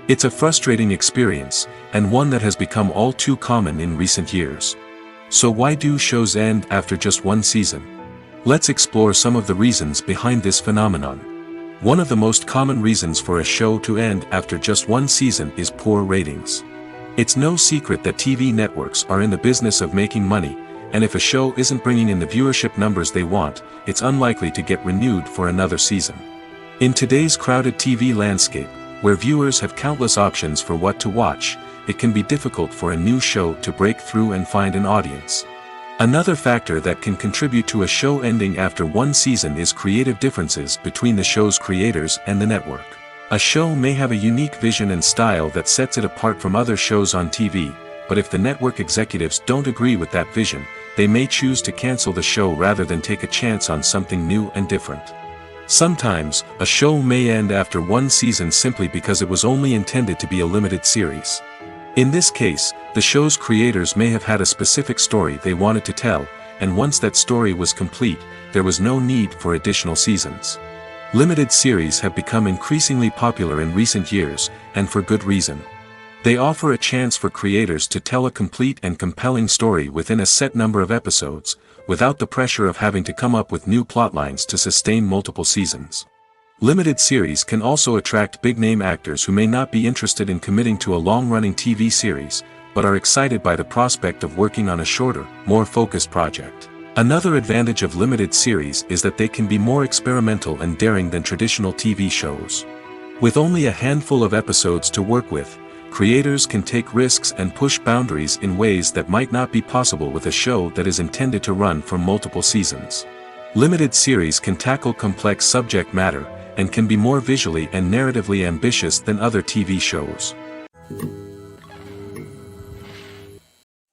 It's a frustrating experience, and one that has become all too common in recent years. So why do shows end after just one season? Let's explore some of the reasons behind this phenomenon. One of the most common reasons for a show to end after just one season is poor ratings. It's no secret that TV networks are in the business of making money, and if a show isn't bringing in the viewership numbers they want, it's unlikely to get renewed for another season. In today's crowded TV landscape, where viewers have countless options for what to watch, it can be difficult for a new show to break through and find an audience. Another factor that can contribute to a show ending after one season is creative differences between the show's creators and the network. A show may have a unique vision and style that sets it apart from other shows on TV, but if the network executives don't agree with that vision, they may choose to cancel the show rather than take a chance on something new and different. Sometimes, a show may end after one season simply because it was only intended to be a limited series. In this case, the show's creators may have had a specific story they wanted to tell, and once that story was complete, there was no need for additional seasons. Limited series have become increasingly popular in recent years, and for good reason. They offer a chance for creators to tell a complete and compelling story within a set number of episodes, without the pressure of having to come up with new plotlines to sustain multiple seasons. Limited series can also attract big-name actors who may not be interested in committing to a long-running TV series, but are excited by the prospect of working on a shorter, more focused project. Another advantage of limited series is that they can be more experimental and daring than traditional TV shows. With only a handful of episodes to work with, creators can take risks and push boundaries in ways that might not be possible with a show that is intended to run for multiple seasons. Limited series can tackle complex subject matter, and can be more visually and narratively ambitious than other TV shows.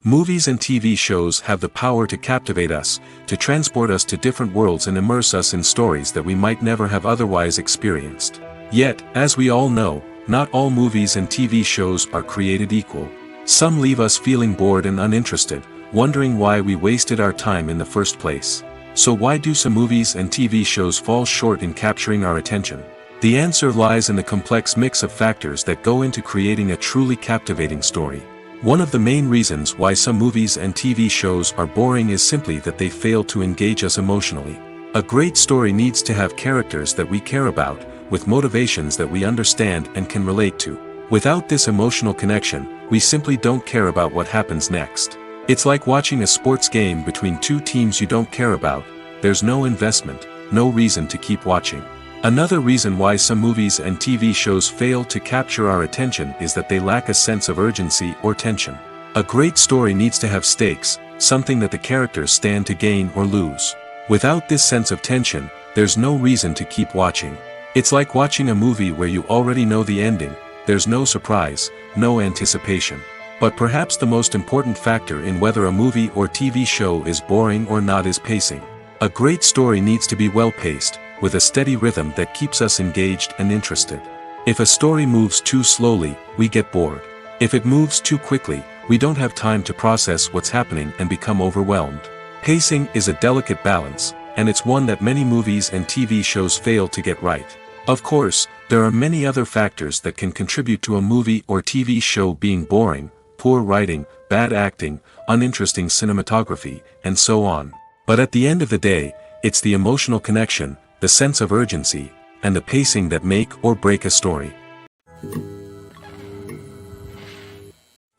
Movies and TV shows have the power to captivate us, to transport us to different worlds and immerse us in stories that we might never have otherwise experienced. Yet, as we all know, not all movies and TV shows are created equal. Some leave us feeling bored and uninterested, wondering why we wasted our time in the first place. So why do some movies and TV shows fall short in capturing our attention? The answer lies in the complex mix of factors that go into creating a truly captivating story. One of the main reasons why some movies and TV shows are boring is simply that they fail to engage us emotionally. A great story needs to have characters that we care about, with motivations that we understand and can relate to. Without this emotional connection, we simply don't care about what happens next. It's like watching a sports game between two teams you don't care about. There's no investment, no reason to keep watching. Another reason why some movies and TV shows fail to capture our attention is that they lack a sense of urgency or tension. A great story needs to have stakes, something that the characters stand to gain or lose. Without this sense of tension, there's no reason to keep watching. It's like watching a movie where you already know the ending. There's no surprise, no anticipation. But perhaps the most important factor in whether a movie or TV show is boring or not is pacing. A great story needs to be well-paced, with a steady rhythm that keeps us engaged and interested. If a story moves too slowly, we get bored. If it moves too quickly, we don't have time to process what's happening and become overwhelmed. Pacing is a delicate balance, and it's one that many movies and TV shows fail to get right. Of course, there are many other factors that can contribute to a movie or TV show being boring: poor writing, bad acting, uninteresting cinematography, and so on. But at the end of the day, it's the emotional connection, the sense of urgency, and the pacing that make or break a story.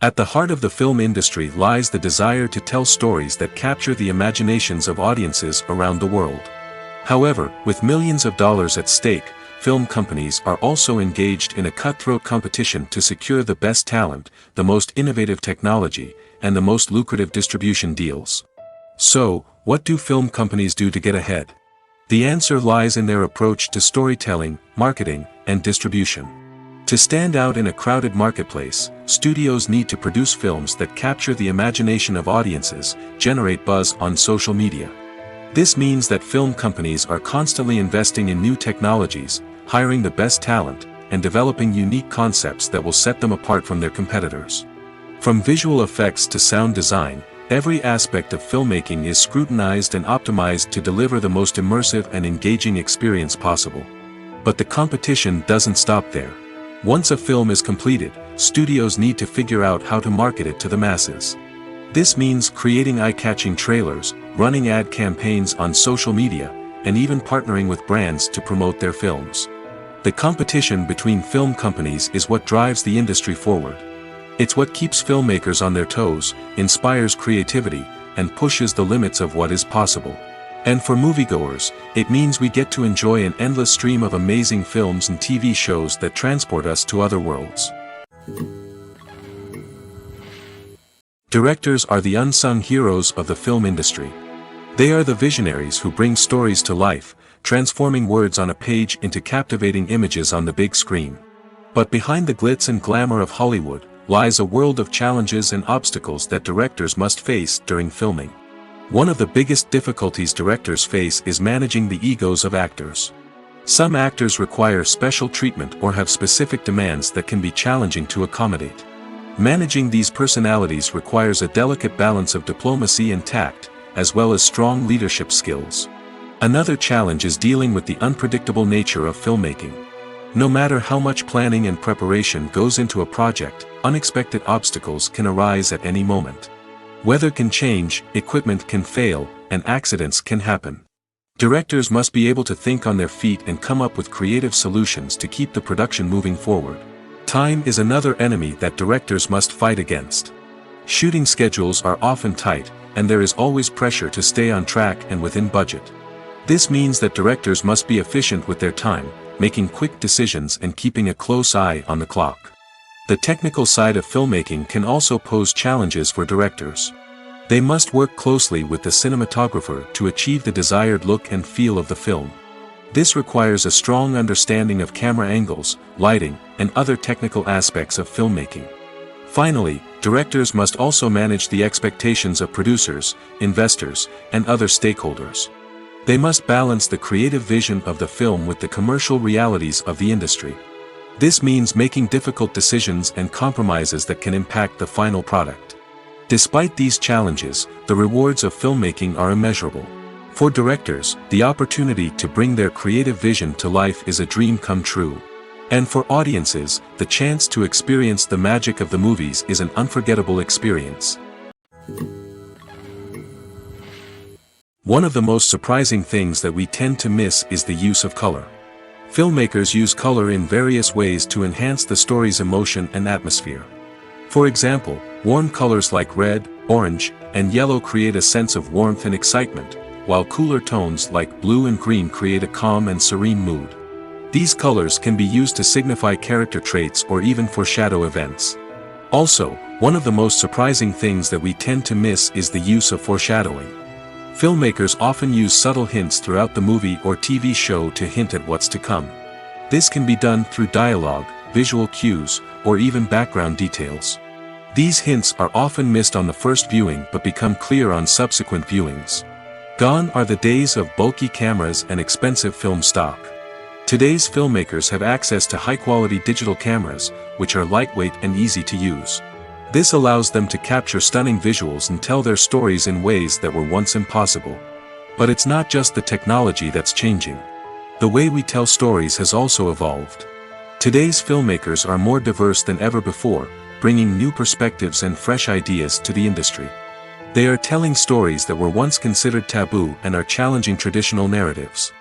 At the heart of the film industry lies the desire to tell stories that capture the imaginations of audiences around the world. However, with millions of dollars at stake, film companies are also engaged in a cutthroat competition to secure the best talent, the most innovative technology, and the most lucrative distribution deals. So, what do film companies do to get ahead? The answer lies in their approach to storytelling, marketing, and distribution. To stand out in a crowded marketplace, studios need to produce films that capture the imagination of audiences, generate buzz on social media. This means that film companies are constantly investing in new technologies, hiring the best talent, and developing unique concepts that will set them apart from their competitors. From visual effects to sound design, every aspect of filmmaking is scrutinized and optimized to deliver the most immersive and engaging experience possible. But the competition doesn't stop there. Once a film is completed, studios need to figure out how to market it to the masses. This means creating eye-catching trailers, running ad campaigns on social media, and even partnering with brands to promote their films. The competition between film companies is what drives the industry forward. It's what keeps filmmakers on their toes, inspires creativity, and pushes the limits of what is possible. And for moviegoers, it means we get to enjoy an endless stream of amazing films and TV shows that transport us to other worlds. Directors are the unsung heroes of the film industry. They are the visionaries who bring stories to life, transforming words on a page into captivating images on the big screen. But behind the glitz and glamour of Hollywood, lies a world of challenges and obstacles that directors must face during filming. One of the biggest difficulties directors face is managing the egos of actors. Some actors require special treatment or have specific demands that can be challenging to accommodate. Managing these personalities requires a delicate balance of diplomacy and tact, as well as strong leadership skills. Another challenge is dealing with the unpredictable nature of filmmaking. No matter how much planning and preparation goes into a project, unexpected obstacles can arise at any moment. Weather can change, equipment can fail, and accidents can happen. Directors must be able to think on their feet and come up with creative solutions to keep the production moving forward. Time is another enemy that directors must fight against. Shooting schedules are often tight, and there is always pressure to stay on track and within budget. This means that directors must be efficient with their time, making quick decisions and keeping a close eye on the clock. The technical side of filmmaking can also pose challenges for directors. They must work closely with the cinematographer to achieve the desired look and feel of the film. This requires a strong understanding of camera angles, lighting, and other technical aspects of filmmaking. Finally, directors must also manage the expectations of producers, investors, and other stakeholders. They must balance the creative vision of the film with the commercial realities of the industry. This means making difficult decisions and compromises that can impact the final product. Despite these challenges, the rewards of filmmaking are immeasurable. For directors, the opportunity to bring their creative vision to life is a dream come true. And for audiences, the chance to experience the magic of the movies is an unforgettable experience. One of the most surprising things that we tend to miss is the use of color. Filmmakers use color in various ways to enhance the story's emotion and atmosphere. For example, warm colors like red, orange, and yellow create a sense of warmth and excitement, while cooler tones like blue and green create a calm and serene mood. These colors can be used to signify character traits or even foreshadow events. Also, one of the most surprising things that we tend to miss is the use of foreshadowing. Filmmakers often use subtle hints throughout the movie or TV show to hint at what's to come. This can be done through dialogue, visual cues, or even background details. These hints are often missed on the first viewing but become clear on subsequent viewings. Gone are the days of bulky cameras and expensive film stock. Today's filmmakers have access to high-quality digital cameras, which are lightweight and easy to use. This allows them to capture stunning visuals and tell their stories in ways that were once impossible. But it's not just the technology that's changing. The way we tell stories has also evolved. Today's filmmakers are more diverse than ever before, bringing new perspectives and fresh ideas to the industry. They are telling stories that were once considered taboo and are challenging traditional narratives.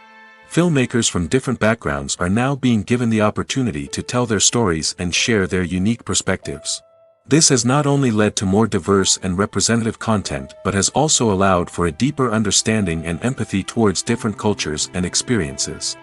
Filmmakers from different backgrounds are now being given the opportunity to tell their stories and share their unique perspectives. This has not only led to more diverse and representative content but has also allowed for a deeper understanding and empathy towards different cultures and experiences.